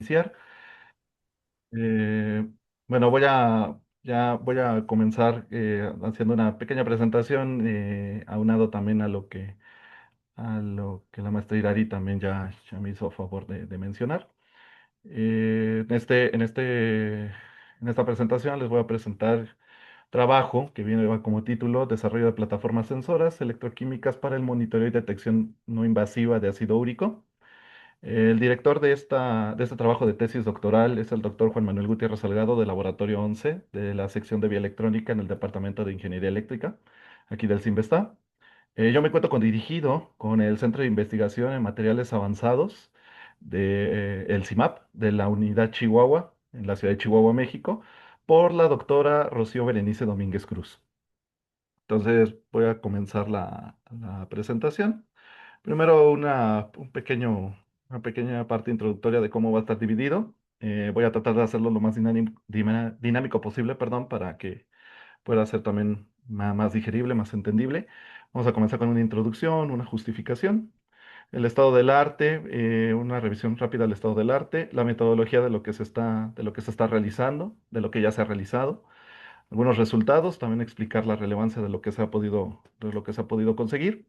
iniciar. Eh, bueno, voy a comenzar haciendo una pequeña presentación, aunado también a lo que la maestra Irari también ya me hizo favor de mencionar. En esta presentación les voy a presentar trabajo que va como título Desarrollo de plataformas sensoras electroquímicas para el monitoreo y detección no invasiva de ácido úrico. El director de este trabajo de tesis doctoral es el doctor Juan Manuel Gutiérrez Salgado del Laboratorio 11 de la sección de Bioelectrónica en el Departamento de Ingeniería Eléctrica, aquí del CIMBESTA. Yo me cuento con dirigido con el Centro de Investigación en Materiales Avanzados el CIMAP de la Unidad Chihuahua en la ciudad de Chihuahua, México, por la doctora Rocío Berenice Domínguez Cruz. Entonces voy a comenzar la presentación. Primero una pequeña parte introductoria de cómo va a estar dividido. Voy a tratar de hacerlo lo más dinámico posible, perdón, para que pueda ser también más digerible, más entendible. Vamos a comenzar con una introducción, una justificación, el estado del arte, una revisión rápida del estado del arte, la metodología de lo que se está realizando, de lo que ya se ha realizado, algunos resultados, también explicar la relevancia de lo que se ha podido conseguir,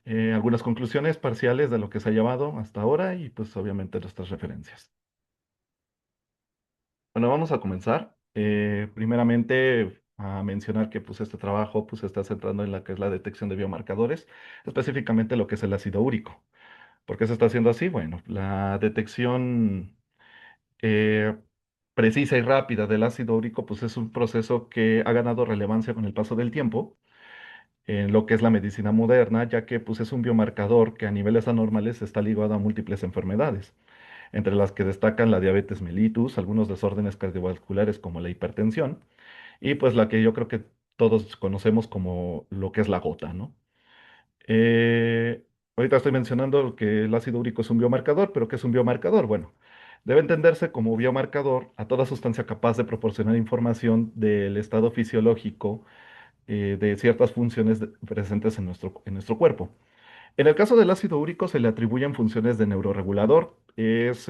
algunas conclusiones parciales de lo que se ha llevado hasta ahora y pues obviamente nuestras referencias. Bueno, vamos a comenzar. Primeramente a mencionar que pues este trabajo pues se está centrando en la que es la detección de biomarcadores, específicamente lo que es el ácido úrico. ¿Por qué se está haciendo así? Bueno, la detección eh, precisa y rápida del ácido úrico pues es un proceso que ha ganado relevancia con el paso del tiempo en lo que es la medicina moderna, ya que pues, es un biomarcador que a niveles anormales está ligado a múltiples enfermedades, entre las que destacan la diabetes mellitus, algunos desórdenes cardiovasculares como la hipertensión, y pues la que yo creo que todos conocemos como lo que es la gota, ¿no? Eh, Ahorita estoy mencionando que el ácido úrico es un biomarcador, pero ¿qué es un biomarcador? Bueno, debe entenderse como biomarcador a toda sustancia capaz de proporcionar información del estado fisiológico de ciertas funciones presentes en nuestro cuerpo. En el caso del ácido úrico se le atribuyen funciones de neuroregulador. Es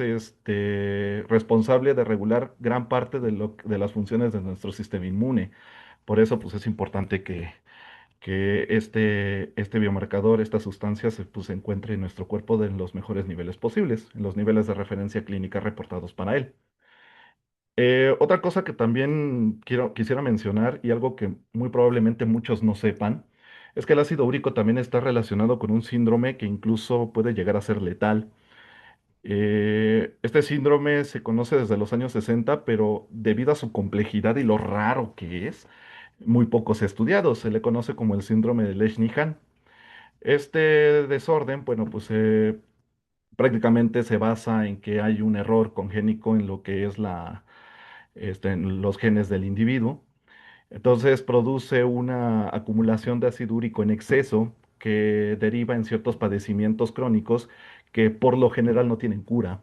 responsable de regular gran parte de las funciones de nuestro sistema inmune. Por eso, pues, es importante que este biomarcador, esta sustancia, se encuentre en nuestro cuerpo en los mejores niveles posibles, en los niveles de referencia clínica reportados para él. Otra cosa que también quisiera mencionar y algo que muy probablemente muchos no sepan, es que el ácido úrico también está relacionado con un síndrome que incluso puede llegar a ser letal. Este síndrome se conoce desde los años 60, pero debido a su complejidad y lo raro que es, muy poco se ha estudiado. Se le conoce como el síndrome de Lesch-Nyhan. Este desorden, bueno, pues prácticamente se basa en que hay un error congénico en lo que es en los genes del individuo. Entonces produce una acumulación de ácido úrico en exceso que deriva en ciertos padecimientos crónicos que por lo general no tienen cura.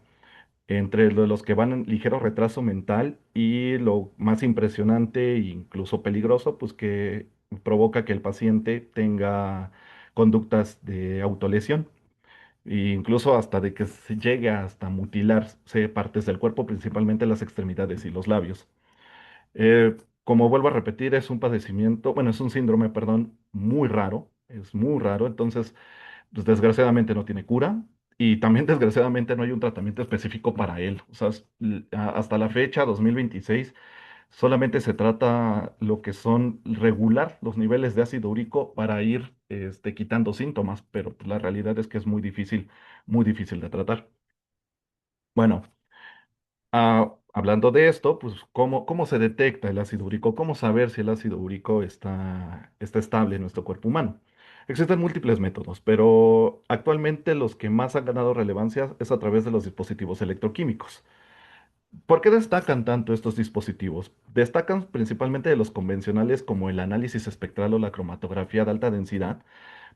Entre los que van en ligero retraso mental y lo más impresionante e incluso peligroso, pues que provoca que el paciente tenga conductas de autolesión, e incluso hasta de que se llegue hasta mutilarse partes del cuerpo, principalmente las extremidades y los labios. Como vuelvo a repetir, es un padecimiento, bueno, es un síndrome, perdón, muy raro, es muy raro, entonces, pues desgraciadamente no tiene cura y también desgraciadamente no hay un tratamiento específico para él. O sea, hasta la fecha, 2026, solamente se trata lo que son regular los niveles de ácido úrico para ir quitando síntomas, pero pues, la realidad es que es muy difícil de tratar. Bueno. Hablando de esto, pues, ¿cómo se detecta el ácido úrico? ¿Cómo saber si el ácido úrico está estable en nuestro cuerpo humano? Existen múltiples métodos, pero actualmente los que más han ganado relevancia es a través de los dispositivos electroquímicos. ¿Por qué destacan tanto estos dispositivos? Destacan principalmente de los convencionales como el análisis espectral o la cromatografía de alta densidad,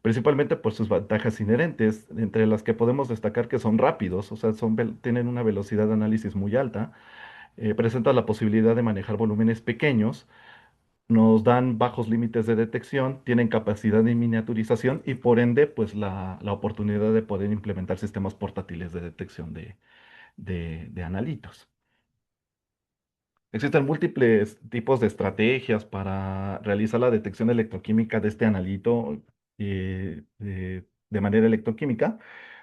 principalmente por sus ventajas inherentes, entre las que podemos destacar que son rápidos, o sea, tienen una velocidad de análisis muy alta, presenta la posibilidad de manejar volúmenes pequeños, nos dan bajos límites de detección, tienen capacidad de miniaturización y por ende, pues la oportunidad de poder implementar sistemas portátiles de detección de analitos. Existen múltiples tipos de estrategias para realizar la detección electroquímica de este analito de manera electroquímica,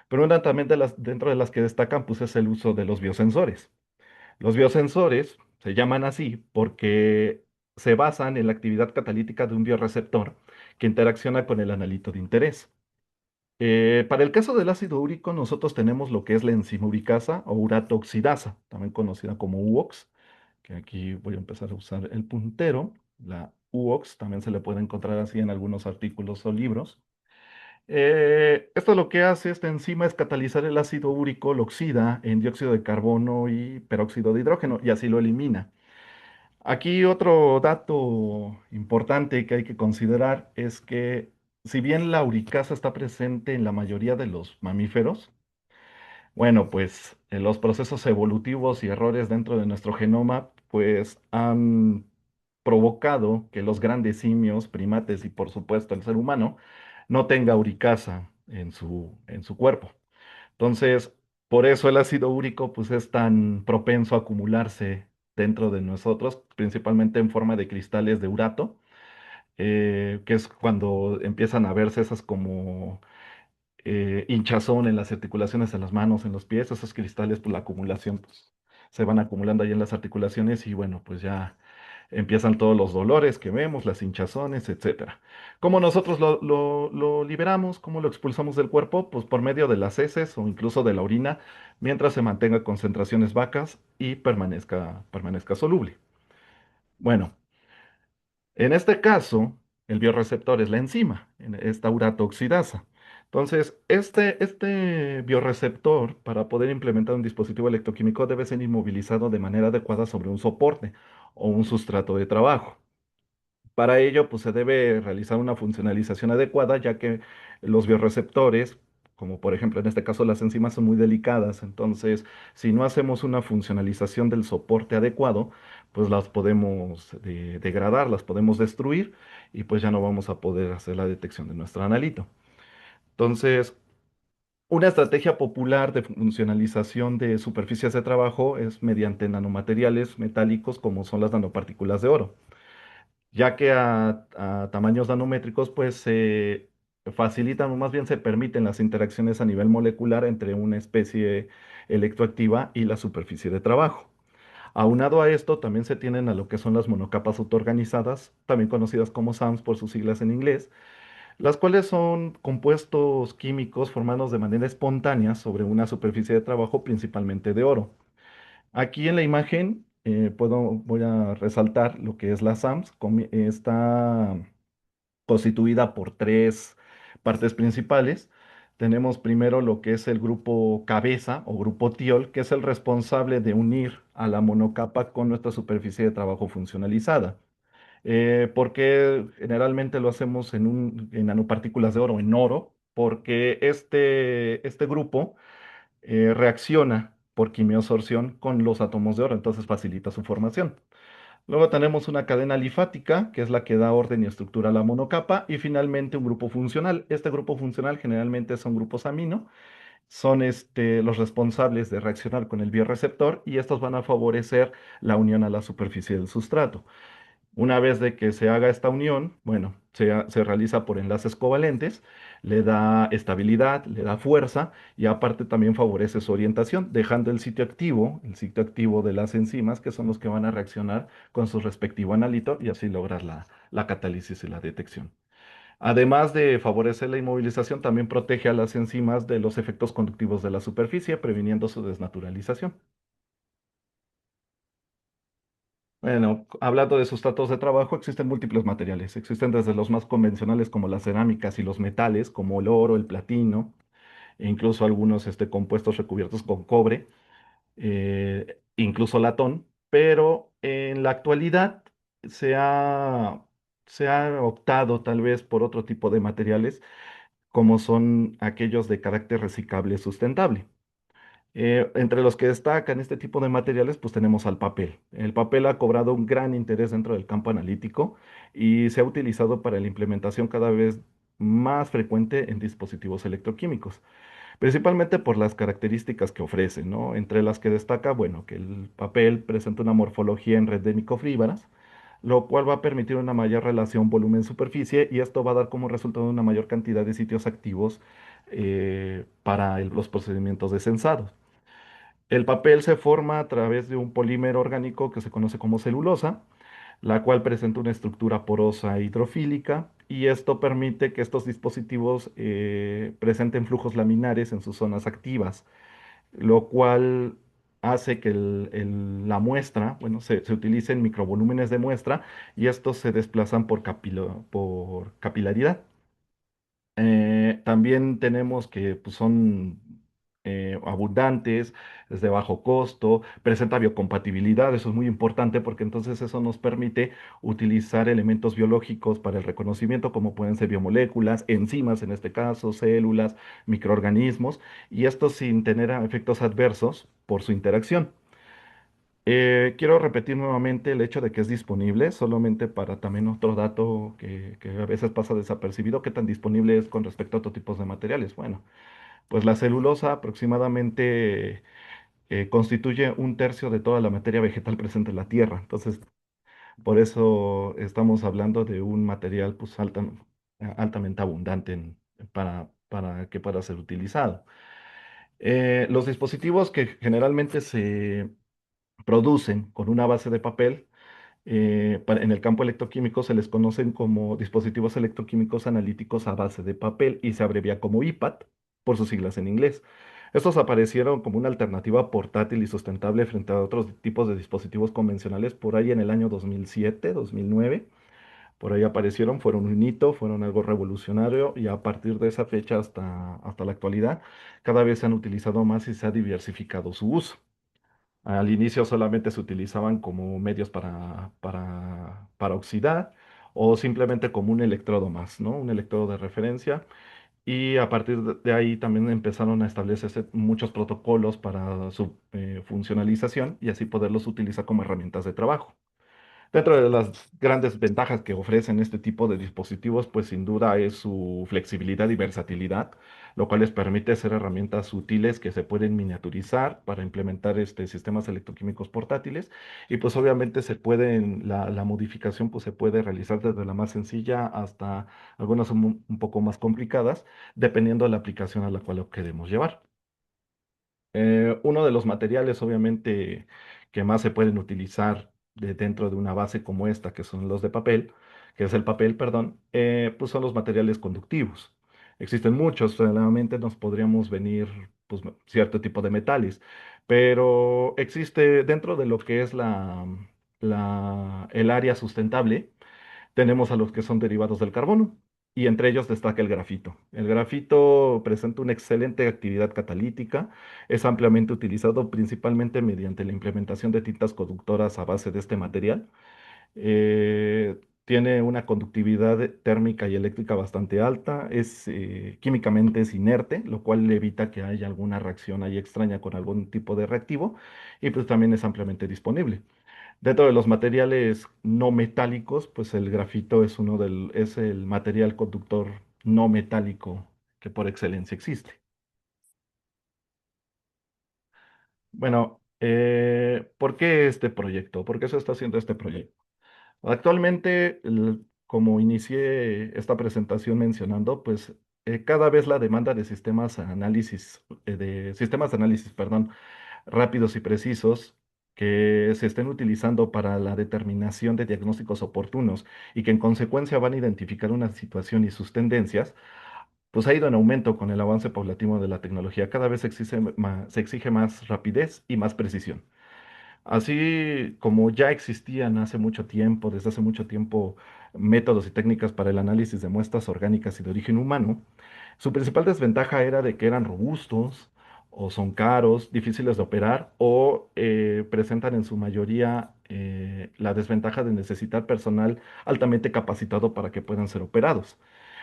pero una también dentro de las que destacan pues, es el uso de los biosensores. Los biosensores se llaman así porque se basan en la actividad catalítica de un bioreceptor que interacciona con el analito de interés. Para el caso del ácido úrico, nosotros tenemos lo que es la enzima uricasa o uratoxidasa, también conocida como UOX, que aquí voy a empezar a usar el puntero. La UOX también se le puede encontrar así en algunos artículos o libros. Esto lo que hace esta enzima es catalizar el ácido úrico, lo oxida en dióxido de carbono y peróxido de hidrógeno y así lo elimina. Aquí otro dato importante que hay que considerar es que si bien la uricasa está presente en la mayoría de los mamíferos, bueno, pues los procesos evolutivos y errores dentro de nuestro genoma pues han provocado que los grandes simios, primates y por supuesto el ser humano no tenga uricasa en su cuerpo. Entonces, por eso el ácido úrico pues es tan propenso a acumularse dentro de nosotros, principalmente en forma de cristales de urato, que es cuando empiezan a verse esas como hinchazón en las articulaciones de las manos, en los pies, esos cristales, pues la acumulación, pues se van acumulando ahí en las articulaciones y bueno, pues ya empiezan todos los dolores que vemos, las hinchazones, etcétera. ¿Cómo nosotros lo liberamos? ¿Cómo lo expulsamos del cuerpo? Pues por medio de las heces o incluso de la orina, mientras se mantenga concentraciones vacas y permanezca soluble. Bueno, en este caso, el bioreceptor es la enzima, esta uratoxidasa. Entonces, este bioreceptor, para poder implementar un dispositivo electroquímico, debe ser inmovilizado de manera adecuada sobre un soporte o un sustrato de trabajo. Para ello, pues se debe realizar una funcionalización adecuada, ya que los bioreceptores, como por ejemplo en este caso las enzimas, son muy delicadas. Entonces, si no hacemos una funcionalización del soporte adecuado, pues las podemos degradar, las podemos destruir y pues ya no vamos a poder hacer la detección de nuestro analito. Entonces, una estrategia popular de funcionalización de superficies de trabajo es mediante nanomateriales metálicos como son las nanopartículas de oro, ya que a tamaños nanométricos pues se facilitan o más bien se permiten las interacciones a nivel molecular entre una especie electroactiva y la superficie de trabajo. Aunado a esto, también se tienen a lo que son las monocapas autoorganizadas, también conocidas como SAMs por sus siglas en inglés, las cuales son compuestos químicos formados de manera espontánea sobre una superficie de trabajo principalmente de oro. Aquí en la imagen voy a resaltar lo que es la SAMS. Está constituida por tres partes principales. Tenemos primero lo que es el grupo cabeza o grupo tiol, que es el responsable de unir a la monocapa con nuestra superficie de trabajo funcionalizada. ¿Por qué generalmente lo hacemos en nanopartículas de oro, en oro? Porque este grupo reacciona por quimiosorción con los átomos de oro, entonces facilita su formación. Luego tenemos una cadena alifática, que es la que da orden y estructura a la monocapa, y finalmente un grupo funcional. Este grupo funcional generalmente son grupos amino, son los responsables de reaccionar con el bioreceptor y estos van a favorecer la unión a la superficie del sustrato. Una vez de que se haga esta unión, bueno, se realiza por enlaces covalentes, le da estabilidad, le da fuerza y aparte también favorece su orientación, dejando el sitio activo de las enzimas, que son los que van a reaccionar con su respectivo analito y así lograr la catálisis y la detección. Además de favorecer la inmovilización, también protege a las enzimas de los efectos conductivos de la superficie, previniendo su desnaturalización. Bueno, hablando de sustratos de trabajo, existen múltiples materiales. Existen desde los más convencionales como las cerámicas y los metales, como el oro, el platino, e incluso algunos compuestos recubiertos con cobre, incluso latón. Pero en la actualidad se ha, se ha optado tal vez por otro tipo de materiales, como son aquellos de carácter reciclable sustentable. Entre los que destacan este tipo de materiales, pues tenemos al papel. El papel ha cobrado un gran interés dentro del campo analítico y se ha utilizado para la implementación cada vez más frecuente en dispositivos electroquímicos. principalmente por las características que ofrece, ¿no? Entre las que destaca, bueno, que el papel presenta una morfología en red de microfibras, lo cual va a permitir una mayor relación volumen-superficie y esto va a dar como resultado una mayor cantidad de sitios activos para los procedimientos de sensado. El papel se forma a través de un polímero orgánico que se conoce como celulosa, la cual presenta una estructura porosa e hidrofílica, y esto permite que estos dispositivos presenten flujos laminares en sus zonas activas, lo cual hace que la muestra, bueno, se utilicen microvolúmenes de muestra y estos se desplazan por capilaridad. También tenemos que pues, son abundantes, es de bajo costo, presenta biocompatibilidad, eso es muy importante porque entonces eso nos permite utilizar elementos biológicos para el reconocimiento, como pueden ser biomoléculas, enzimas en este caso, células, microorganismos, y esto sin tener efectos adversos por su interacción. Quiero repetir nuevamente el hecho de que es disponible, solamente para también otro dato que a veces pasa desapercibido, qué tan disponible es con respecto a otros tipos de materiales. Bueno, pues la celulosa aproximadamente constituye un tercio de toda la materia vegetal presente en la Tierra. Entonces, por eso estamos hablando de un material pues, altamente abundante para que pueda ser utilizado. Los dispositivos que generalmente se producen con una base de papel, en el campo electroquímico se les conocen como dispositivos electroquímicos analíticos a base de papel y se abrevia como IPAT por sus siglas en inglés. Estos aparecieron como una alternativa portátil y sustentable frente a otros tipos de dispositivos convencionales por ahí en el año 2007, 2009. Por ahí aparecieron, fueron un hito, fueron algo revolucionario y a partir de esa fecha hasta la actualidad, cada vez se han utilizado más y se ha diversificado su uso. Al inicio solamente se utilizaban como medios para oxidar o simplemente como un electrodo más, ¿no? Un electrodo de referencia. Y a partir de ahí también empezaron a establecerse muchos protocolos para su funcionalización y así poderlos utilizar como herramientas de trabajo. Dentro de las grandes ventajas que ofrecen este tipo de dispositivos, pues sin duda es su flexibilidad y versatilidad, lo cual les permite ser herramientas útiles que se pueden miniaturizar para implementar sistemas electroquímicos portátiles y pues obviamente la modificación pues se puede realizar desde la más sencilla hasta algunas un poco más complicadas, dependiendo de la aplicación a la cual lo queremos llevar. Uno de los materiales, obviamente, que más se pueden utilizar dentro de una base como esta, que son los de papel, que es el papel, perdón, pues son los materiales conductivos. Existen muchos, realmente nos podríamos venir pues, cierto tipo de metales, pero existe dentro de lo que es el área sustentable, tenemos a los que son derivados del carbono y entre ellos destaca el grafito. El grafito presenta una excelente actividad catalítica, es ampliamente utilizado principalmente mediante la implementación de tintas conductoras a base de este material. Tiene una conductividad térmica y eléctrica bastante alta, químicamente es inerte, lo cual evita que haya alguna reacción ahí extraña con algún tipo de reactivo y pues también es ampliamente disponible. Dentro de los materiales no metálicos, pues el grafito es el material conductor no metálico que por excelencia existe. Bueno, ¿por qué este proyecto? ¿Por qué se está haciendo este proyecto? Actualmente, como inicié esta presentación mencionando, pues cada vez la demanda de sistemas de análisis, perdón, rápidos y precisos que se estén utilizando para la determinación de diagnósticos oportunos y que en consecuencia van a identificar una situación y sus tendencias, pues ha ido en aumento con el avance paulatino de la tecnología. Cada vez se exige más rapidez y más precisión. Así como ya existían hace mucho tiempo, desde hace mucho tiempo, métodos y técnicas para el análisis de muestras orgánicas y de origen humano, su principal desventaja era de que eran robustos o son caros, difíciles de operar o presentan en su mayoría la desventaja de necesitar personal altamente capacitado para que puedan ser operados.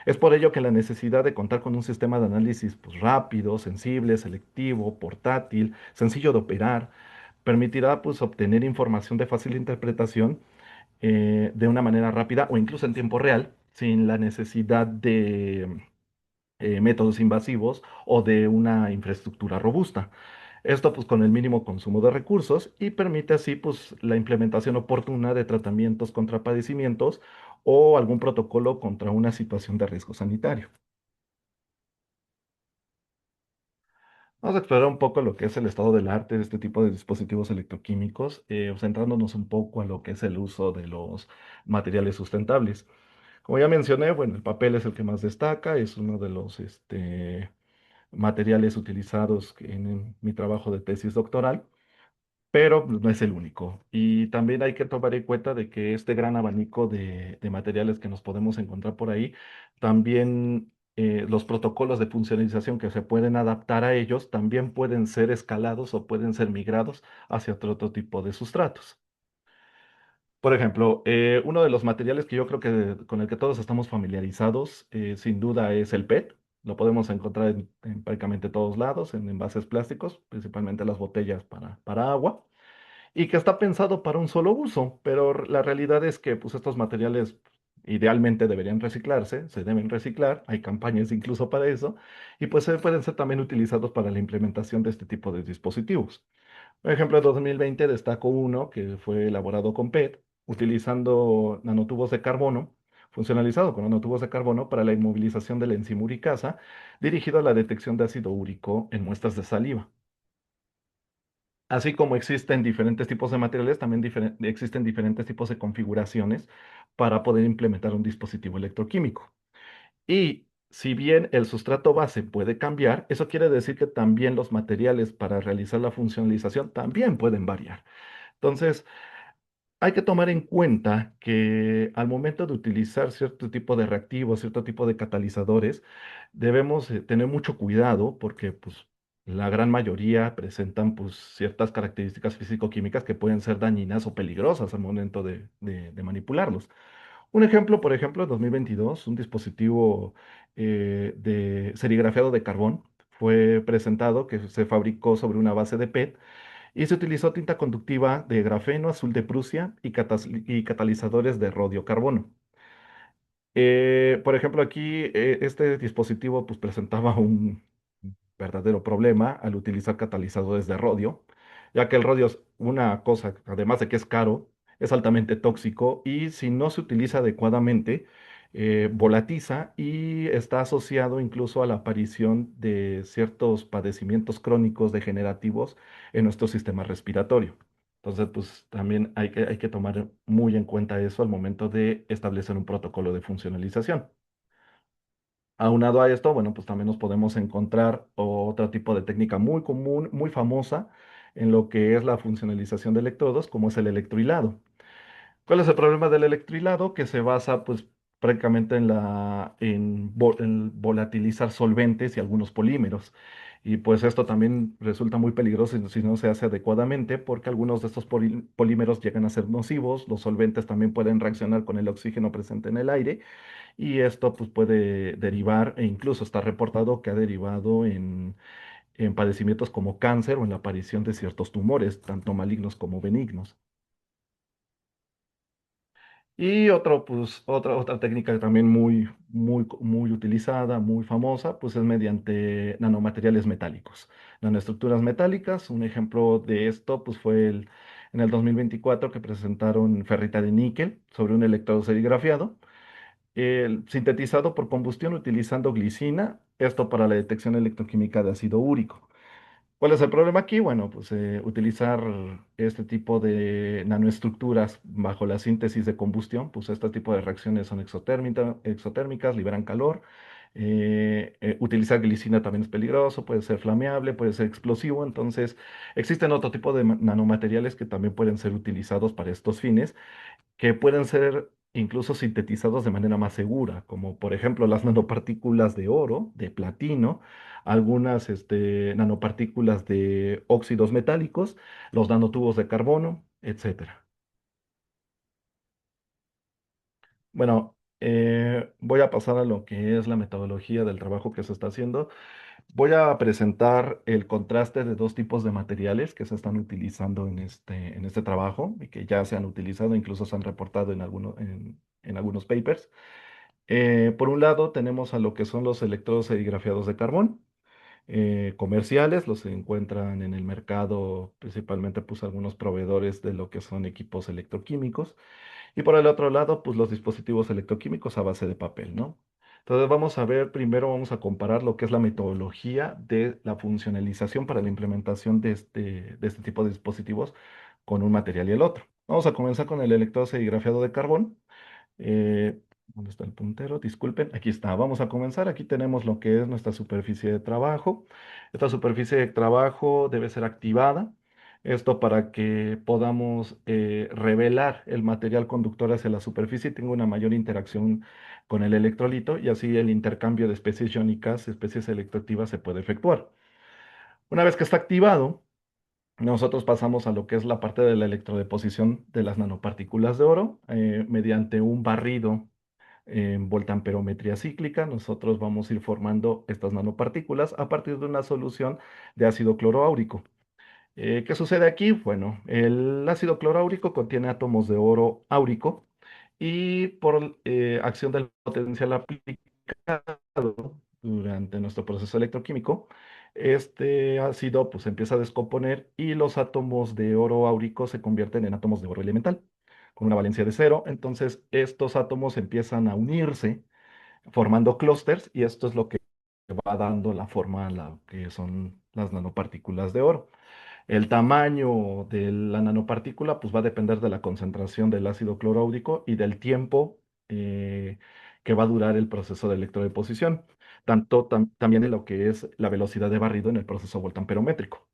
Es por ello que la necesidad de contar con un sistema de análisis pues, rápido, sensible, selectivo, portátil, sencillo de operar, permitirá pues, obtener información de fácil interpretación de una manera rápida o incluso en tiempo real, sin la necesidad métodos invasivos o de una infraestructura robusta. Esto pues con el mínimo consumo de recursos y permite así pues la implementación oportuna de tratamientos contra padecimientos o algún protocolo contra una situación de riesgo sanitario. Vamos a explorar un poco lo que es el estado del arte de este tipo de dispositivos electroquímicos, centrándonos un poco en lo que es el uso de los materiales sustentables. Como ya mencioné, bueno, el papel es el que más destaca, es uno de los materiales utilizados en mi trabajo de tesis doctoral, pero pues, no es el único. Y también hay que tomar en cuenta de que este gran abanico de materiales que nos podemos encontrar por ahí, también los protocolos de funcionalización que se pueden adaptar a ellos, también pueden ser escalados o pueden ser migrados hacia otro tipo de sustratos. Por ejemplo, uno de los materiales que yo creo que con el que todos estamos familiarizados, sin duda, es el PET. Lo podemos encontrar en prácticamente todos lados, en envases plásticos, principalmente las botellas para agua, y que está pensado para un solo uso, pero la realidad es que pues, estos materiales idealmente deberían reciclarse, se deben reciclar, hay campañas incluso para eso, y pues pueden ser también utilizados para la implementación de este tipo de dispositivos. Por ejemplo, en 2020 destaco uno que fue elaborado con PET, utilizando nanotubos de carbono, funcionalizado con nanotubos de carbono para la inmovilización de la enzima uricasa, dirigido a la detección de ácido úrico en muestras de saliva. Así como existen diferentes tipos de materiales, también existen diferentes tipos de configuraciones para poder implementar un dispositivo electroquímico. Y si bien el sustrato base puede cambiar, eso quiere decir que también los materiales para realizar la funcionalización también pueden variar. Entonces, hay que tomar en cuenta que al momento de utilizar cierto tipo de reactivos, cierto tipo de catalizadores, debemos tener mucho cuidado porque pues, la gran mayoría presentan pues, ciertas características físico-químicas que pueden ser dañinas o peligrosas al momento de manipularlos. Un ejemplo, por ejemplo, en 2022, un dispositivo de serigrafiado de carbón fue presentado que se fabricó sobre una base de PET y se utilizó tinta conductiva de grafeno, azul de Prusia y catalizadores de rodio-carbono. Por ejemplo, aquí este dispositivo pues, presentaba un verdadero problema al utilizar catalizadores de rodio, ya que el rodio es una cosa, además de que es caro, es altamente tóxico y si no se utiliza adecuadamente, volatiza y está asociado incluso a la aparición de ciertos padecimientos crónicos degenerativos en nuestro sistema respiratorio. Entonces, pues también hay que tomar muy en cuenta eso al momento de establecer un protocolo de funcionalización. Aunado a esto, bueno, pues también nos podemos encontrar otro tipo de técnica muy común, muy famosa en lo que es la funcionalización de electrodos, como es el electrohilado. ¿Cuál es el problema del electrohilado? Que se basa, pues, prácticamente en volatilizar solventes y algunos polímeros. Y pues esto también resulta muy peligroso si no se hace adecuadamente, porque algunos de estos polímeros llegan a ser nocivos, los solventes también pueden reaccionar con el oxígeno presente en el aire y esto pues, puede derivar, e incluso está reportado que ha derivado en padecimientos como cáncer o en la aparición de ciertos tumores, tanto malignos como benignos. Y otra técnica también muy utilizada, muy famosa, pues es mediante nanomateriales metálicos. Nanoestructuras metálicas, un ejemplo de esto pues fue en el 2024 que presentaron ferrita de níquel sobre un electrodo serigrafiado sintetizado por combustión utilizando glicina, esto para la detección electroquímica de ácido úrico. ¿Cuál es el problema aquí? Bueno, pues utilizar este tipo de nanoestructuras bajo la síntesis de combustión, pues este tipo de reacciones son exotérmicas, liberan calor. Utilizar glicina también es peligroso, puede ser flameable, puede ser explosivo, entonces existen otro tipo de nanomateriales que también pueden ser utilizados para estos fines que pueden ser incluso sintetizados de manera más segura, como por ejemplo las nanopartículas de oro, de platino, algunas nanopartículas de óxidos metálicos, los nanotubos de carbono, etcétera. Bueno, voy a pasar a lo que es la metodología del trabajo que se está haciendo. Voy a presentar el contraste de dos tipos de materiales que se están utilizando en este trabajo y que ya se han utilizado, incluso se han reportado en algunos papers. Por un lado tenemos a lo que son los electrodos serigrafiados de carbón comerciales, los se encuentran en el mercado, principalmente pues algunos proveedores de lo que son equipos electroquímicos. Y por el otro lado, pues los dispositivos electroquímicos a base de papel, ¿no? Entonces vamos a ver, primero vamos a comparar lo que es la metodología de la funcionalización para la implementación de este tipo de dispositivos con un material y el otro. Vamos a comenzar con el electrodo serigrafiado de carbón. Eh, ¿Dónde está el puntero? Disculpen, aquí está. Vamos a comenzar. Aquí tenemos lo que es nuestra superficie de trabajo. Esta superficie de trabajo debe ser activada. Esto para que podamos revelar el material conductor hacia la superficie y tenga una mayor interacción con el electrolito y así el intercambio de especies iónicas, especies electroactivas se puede efectuar. Una vez que está activado, nosotros pasamos a lo que es la parte de la electrodeposición de las nanopartículas de oro mediante un barrido en voltamperometría cíclica. Nosotros vamos a ir formando estas nanopartículas a partir de una solución de ácido cloroáurico. ¿Qué sucede aquí? Bueno, el ácido cloroáurico contiene átomos de oro áurico y por acción del potencial aplicado durante nuestro proceso electroquímico, este ácido pues empieza a descomponer y los átomos de oro áurico se convierten en átomos de oro elemental con una valencia de cero. Entonces estos átomos empiezan a unirse formando clústeres y esto es lo que va dando la forma a la que son las nanopartículas de oro. El tamaño de la nanopartícula pues va a depender de la concentración del ácido clorhídrico y del tiempo que va a durar el proceso de electrodeposición, también en lo que es la velocidad de barrido en el proceso voltamperométrico.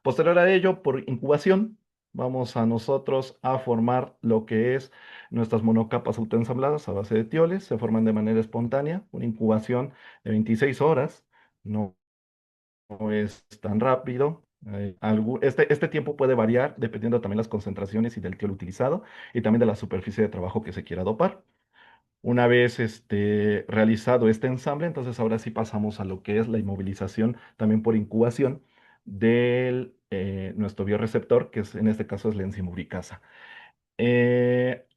Posterior a ello, por incubación, vamos a nosotros a formar lo que es nuestras monocapas autoensambladas a base de tioles, se forman de manera espontánea, una incubación de 26 horas, no no es tan rápido. Este tiempo puede variar dependiendo también las concentraciones y del tiol utilizado y también de la superficie de trabajo que se quiera dopar. Una vez realizado este ensamble, entonces ahora sí pasamos a lo que es la inmovilización también por incubación de nuestro bioreceptor, que en este caso es la enzima uricasa.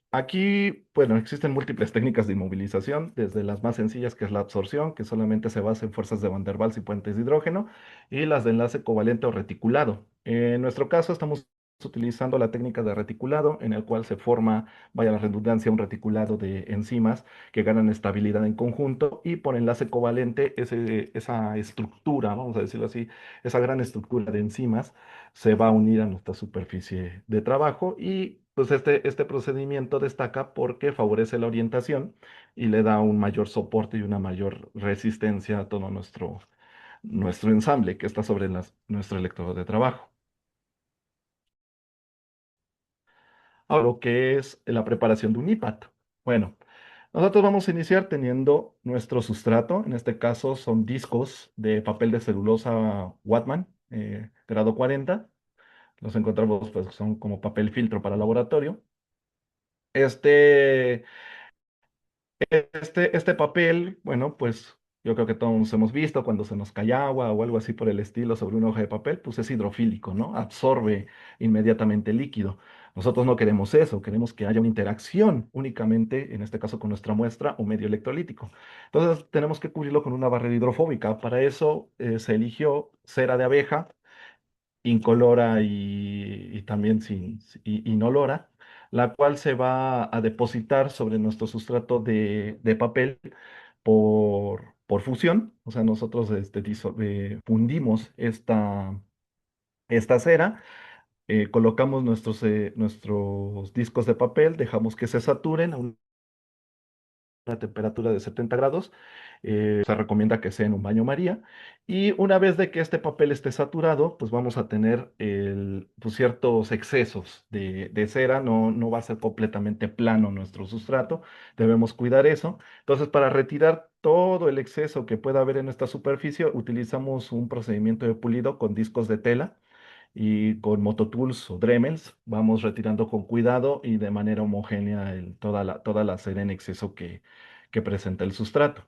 Aquí, bueno, existen múltiples técnicas de inmovilización, desde las más sencillas, que es la absorción, que solamente se basa en fuerzas de Van der Waals y puentes de hidrógeno, y las de enlace covalente o reticulado. En nuestro caso, estamos utilizando la técnica de reticulado, en el cual se forma, vaya la redundancia, un reticulado de enzimas que ganan estabilidad en conjunto, y por enlace covalente, esa estructura, vamos a decirlo así, esa gran estructura de enzimas se va a unir a nuestra superficie de trabajo y pues este procedimiento destaca porque favorece la orientación y le da un mayor soporte y una mayor resistencia a todo nuestro ensamble que está sobre nuestro electrodo de trabajo. Ahora, lo que es la preparación de un IPAT. Bueno, nosotros vamos a iniciar teniendo nuestro sustrato, en este caso son discos de papel de celulosa Wattman, grado 40. Los encontramos, pues son como papel filtro para laboratorio. Este, este papel, bueno, pues yo creo que todos hemos visto cuando se nos cae agua o algo así por el estilo sobre una hoja de papel, pues es hidrofílico, ¿no? Absorbe inmediatamente el líquido. Nosotros no queremos eso, queremos que haya una interacción únicamente, en este caso con nuestra muestra o medio electrolítico. Entonces tenemos que cubrirlo con una barrera hidrofóbica. Para eso se eligió cera de abeja incolora y también inolora, la cual se va a depositar sobre nuestro sustrato de papel por fusión. O sea, nosotros fundimos esta cera, colocamos nuestros discos de papel, dejamos que se saturen a una temperatura de 70 grados. Se recomienda que sea en un baño María. Y una vez de que este papel esté saturado, pues vamos a tener pues ciertos excesos de cera. No va a ser completamente plano nuestro sustrato. Debemos cuidar eso. Entonces, para retirar todo el exceso que pueda haber en esta superficie, utilizamos un procedimiento de pulido con discos de tela y con mototools o Dremels vamos retirando con cuidado y de manera homogénea toda la cera en exceso que presenta el sustrato.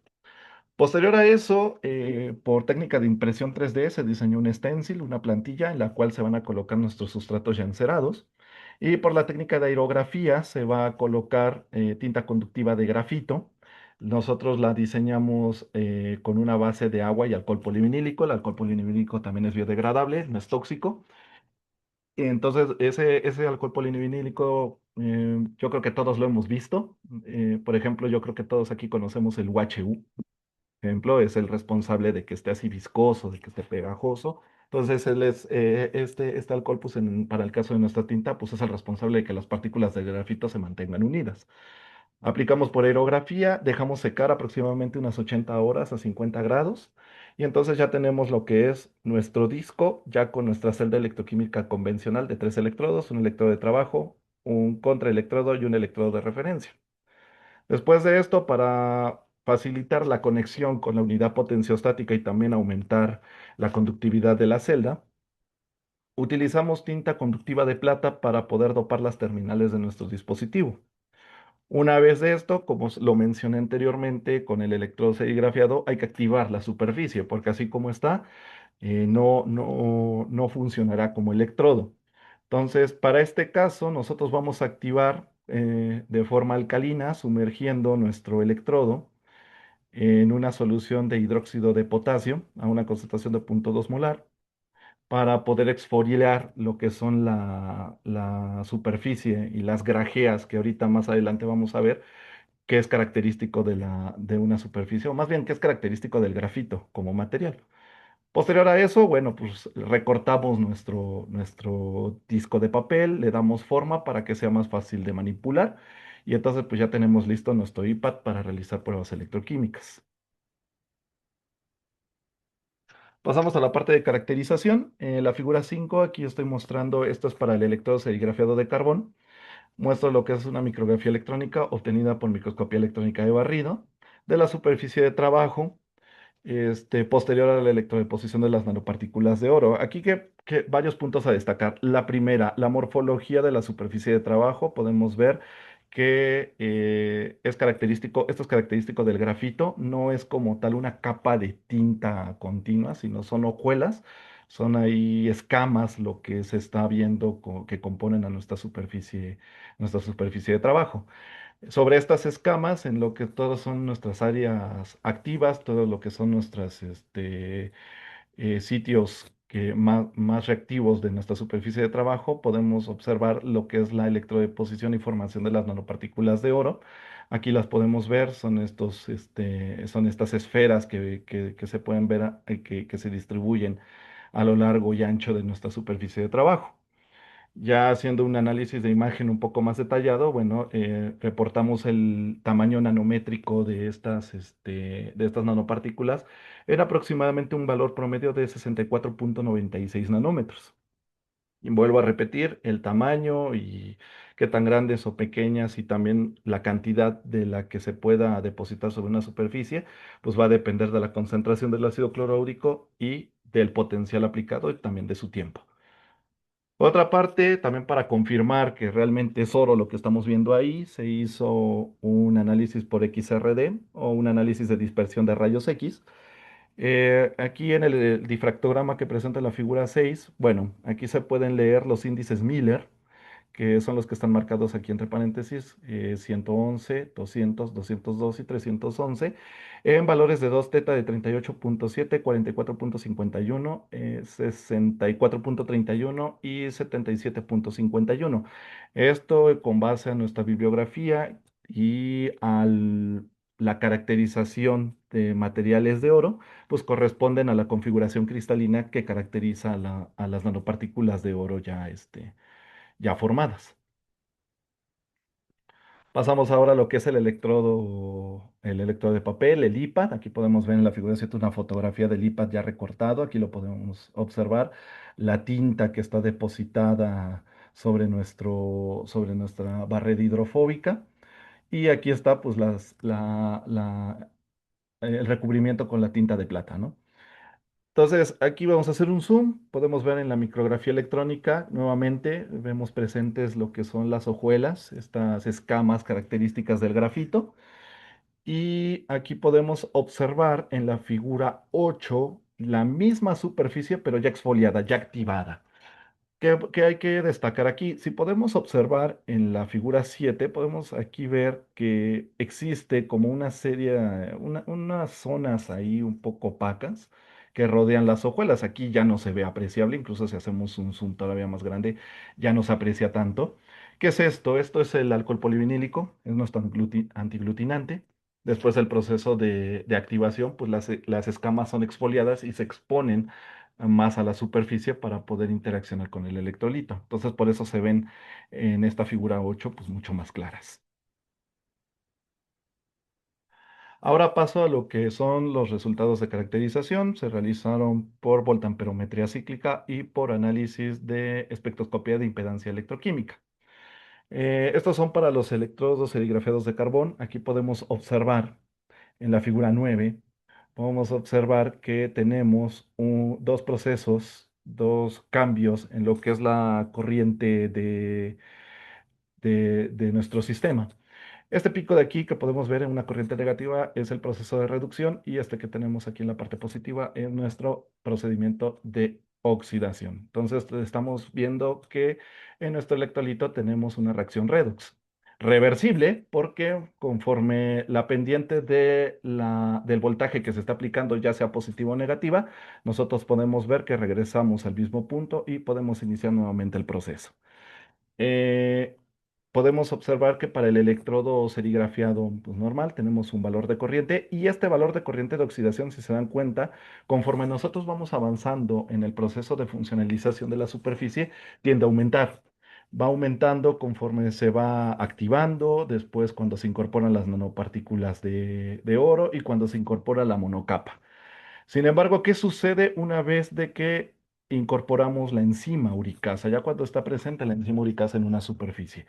Posterior a eso, por técnica de impresión 3D, se diseñó un stencil, una plantilla en la cual se van a colocar nuestros sustratos ya encerados. Y por la técnica de aerografía se va a colocar tinta conductiva de grafito Nosotros la diseñamos con una base de agua y alcohol polivinílico. El alcohol polivinílico también es biodegradable, no es tóxico. Y entonces, ese alcohol polivinílico, yo creo que todos lo hemos visto. Por ejemplo, yo creo que todos aquí conocemos el UHU. Ejemplo, es el responsable de que esté así viscoso, de que esté pegajoso. Entonces, este alcohol, pues para el caso de nuestra tinta, pues es el responsable de que las partículas de grafito se mantengan unidas. Aplicamos por aerografía, dejamos secar aproximadamente unas 80 horas a 50 grados y entonces ya tenemos lo que es nuestro disco, ya con nuestra celda electroquímica convencional de tres electrodos, un electrodo de trabajo, un contraelectrodo y un electrodo de referencia. Después de esto, para facilitar la conexión con la unidad potenciostática y también aumentar la conductividad de la celda, utilizamos tinta conductiva de plata para poder dopar las terminales de nuestro dispositivo. Una vez de esto, como lo mencioné anteriormente, con el electrodo serigrafiado hay que activar la superficie, porque así como está, no funcionará como electrodo. Entonces, para este caso, nosotros vamos a activar de forma alcalina, sumergiendo nuestro electrodo en una solución de hidróxido de potasio a una concentración de 0,2 molar para poder exfoliar lo que son la superficie y las grajeas que ahorita más adelante vamos a ver, que es característico de una superficie, o más bien que es característico del grafito como material. Posterior a eso, bueno, pues recortamos nuestro disco de papel, le damos forma para que sea más fácil de manipular y entonces pues ya tenemos listo nuestro iPad para realizar pruebas electroquímicas. Pasamos a la parte de caracterización. La figura 5, aquí estoy mostrando, esto es para el electrodo serigrafiado de carbón. Muestro lo que es una micrografía electrónica obtenida por microscopía electrónica de barrido de la superficie de trabajo posterior a la electrodeposición de las nanopartículas de oro. Aquí que varios puntos a destacar. La primera, la morfología de la superficie de trabajo. Podemos ver que es característico, esto es característico del grafito, no es como tal una capa de tinta continua, sino son hojuelas, son ahí escamas lo que se está viendo que componen a nuestra superficie de trabajo. Sobre estas escamas, en lo que todas son nuestras áreas activas, todo lo que son nuestros sitios más reactivos de nuestra superficie de trabajo, podemos observar lo que es la electrodeposición y formación de las nanopartículas de oro. Aquí las podemos ver, son estas esferas que se pueden ver, que se distribuyen a lo largo y ancho de nuestra superficie de trabajo. Ya haciendo un análisis de imagen un poco más detallado, bueno, reportamos el tamaño nanométrico de estas nanopartículas en aproximadamente un valor promedio de 64,96 nanómetros. Y vuelvo a repetir, el tamaño y qué tan grandes o pequeñas y también la cantidad de la que se pueda depositar sobre una superficie, pues va a depender de la concentración del ácido clorhídrico y del potencial aplicado y también de su tiempo. Por otra parte, también para confirmar que realmente es oro lo que estamos viendo ahí, se hizo un análisis por XRD o un análisis de dispersión de rayos X. Aquí en el difractograma que presenta la figura 6, bueno, aquí se pueden leer los índices Miller, que son los que están marcados aquí entre paréntesis, 111, 200, 202 y 311, en valores de 2 teta de 38,7, 44,51, 64,31 y 77,51. Esto con base a nuestra bibliografía y la caracterización de materiales de oro, pues corresponden a la configuración cristalina que caracteriza a las nanopartículas de oro ya formadas. Pasamos ahora a lo que es el electrodo de papel, el iPad. Aquí podemos ver en la figura 7 una fotografía del iPad ya recortado. Aquí lo podemos observar. La tinta que está depositada sobre nuestra barrera hidrofóbica. Y aquí está pues el recubrimiento con la tinta de plata, ¿no? Entonces, aquí vamos a hacer un zoom. Podemos ver en la micrografía electrónica, nuevamente vemos presentes lo que son las hojuelas, estas escamas características del grafito. Y aquí podemos observar en la figura 8 la misma superficie, pero ya exfoliada, ya activada. ¿Qué hay que destacar aquí? Si podemos observar en la figura 7, podemos aquí ver que existe como una serie, unas zonas ahí un poco opacas que rodean las hojuelas. Aquí ya no se ve apreciable, incluso si hacemos un zoom todavía más grande, ya no se aprecia tanto. ¿Qué es esto? Esto es el alcohol polivinílico, es nuestro antiglutinante. Después del proceso de activación, pues las escamas son exfoliadas y se exponen más a la superficie para poder interaccionar con el electrolito. Entonces, por eso se ven en esta figura 8 pues mucho más claras. Ahora paso a lo que son los resultados de caracterización. Se realizaron por voltamperometría cíclica y por análisis de espectroscopía de impedancia electroquímica. Estos son para los electrodos serigrafiados de carbón. Aquí podemos observar en la figura 9, podemos observar que tenemos dos procesos, dos cambios en lo que es la corriente de nuestro sistema. Este pico de aquí que podemos ver en una corriente negativa es el proceso de reducción y este que tenemos aquí en la parte positiva es nuestro procedimiento de oxidación. Entonces estamos viendo que en nuestro electrolito tenemos una reacción redox. Reversible porque conforme la pendiente del voltaje que se está aplicando ya sea positiva o negativa, nosotros podemos ver que regresamos al mismo punto y podemos iniciar nuevamente el proceso. Eh, Podemos observar que para el electrodo serigrafiado pues, normal tenemos un valor de corriente y este valor de corriente de oxidación, si se dan cuenta, conforme nosotros vamos avanzando en el proceso de funcionalización de la superficie, tiende a aumentar. Va aumentando conforme se va activando, después cuando se incorporan las nanopartículas de oro y cuando se incorpora la monocapa. Sin embargo, ¿qué sucede una vez de que incorporamos la enzima uricasa? Ya cuando está presente la enzima uricasa en una superficie.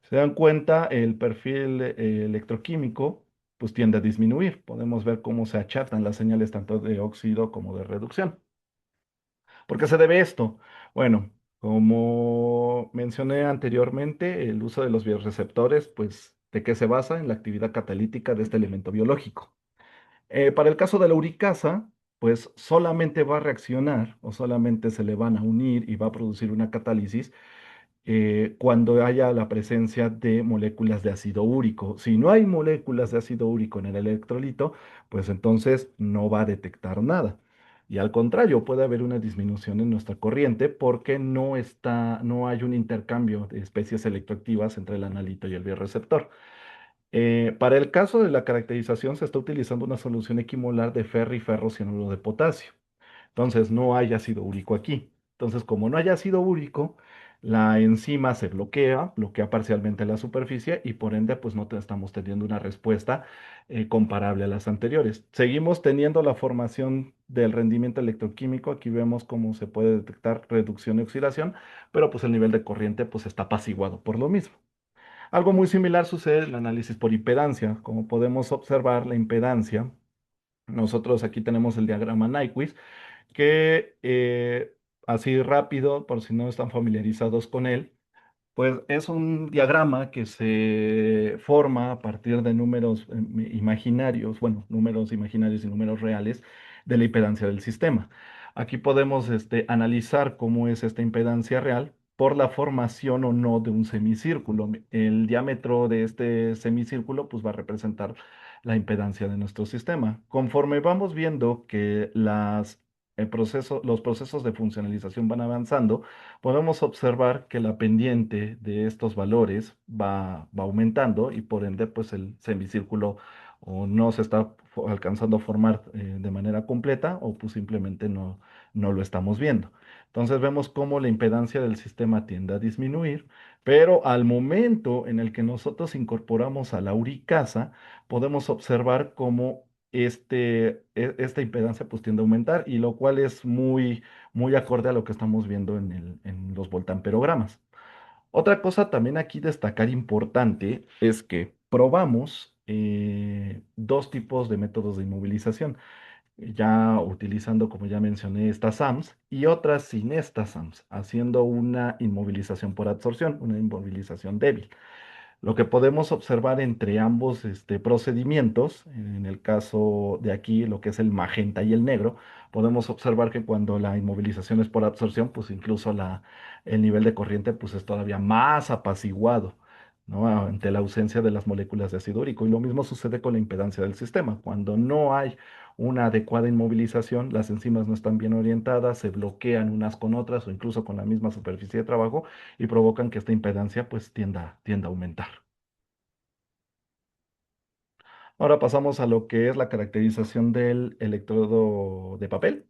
Se dan cuenta, el perfil electroquímico pues tiende a disminuir. Podemos ver cómo se achatan las señales tanto de óxido como de reducción. ¿Por qué se debe esto? Bueno, como mencioné anteriormente, el uso de los bioreceptores, pues, ¿de qué se basa? En la actividad catalítica de este elemento biológico. Para el caso de la uricasa, pues solamente va a reaccionar o solamente se le van a unir y va a producir una catálisis cuando haya la presencia de moléculas de ácido úrico. Si no hay moléculas de ácido úrico en el electrolito, pues entonces no va a detectar nada. Y al contrario, puede haber una disminución en nuestra corriente porque no hay un intercambio de especies electroactivas entre el analito y el bioreceptor. Para el caso de la caracterización se está utilizando una solución equimolar de ferro y ferrocianuro de potasio. Entonces no hay ácido úrico aquí. Entonces, como no hay ácido úrico, la enzima se bloquea parcialmente la superficie y por ende, pues no estamos teniendo una respuesta comparable a las anteriores. Seguimos teniendo la formación del rendimiento electroquímico. Aquí vemos cómo se puede detectar reducción y oxidación, pero pues el nivel de corriente pues está apaciguado por lo mismo. Algo muy similar sucede en el análisis por impedancia. Como podemos observar, la impedancia, nosotros aquí tenemos el diagrama Nyquist, que así rápido, por si no están familiarizados con él, pues es un diagrama que se forma a partir de números imaginarios, bueno, números imaginarios y números reales de la impedancia del sistema. Aquí podemos analizar cómo es esta impedancia real por la formación o no de un semicírculo. El diámetro de este semicírculo pues va a representar la impedancia de nuestro sistema. Conforme vamos viendo que los procesos de funcionalización van avanzando, podemos observar que la pendiente de estos valores va aumentando y por ende, pues el semicírculo o no se está alcanzando a formar de manera completa o pues simplemente no lo estamos viendo. Entonces vemos cómo la impedancia del sistema tiende a disminuir, pero al momento en el que nosotros incorporamos a la uricasa, podemos observar cómo esta impedancia pues tiende a aumentar y lo cual es muy acorde a lo que estamos viendo en los voltamperogramas. Otra cosa también aquí destacar importante es que probamos dos tipos de métodos de inmovilización, ya utilizando, como ya mencioné, estas SAMs y otras sin estas SAMs, haciendo una inmovilización por absorción, una inmovilización débil. Lo que podemos observar entre ambos procedimientos, en el caso de aquí, lo que es el magenta y el negro, podemos observar que cuando la inmovilización es por absorción, pues incluso el nivel de corriente pues es todavía más apaciguado, ¿no? Ante la ausencia de las moléculas de ácido úrico. Y lo mismo sucede con la impedancia del sistema. Cuando no hay una adecuada inmovilización, las enzimas no están bien orientadas, se bloquean unas con otras o incluso con la misma superficie de trabajo y provocan que esta impedancia pues tienda a aumentar. Ahora pasamos a lo que es la caracterización del electrodo de papel.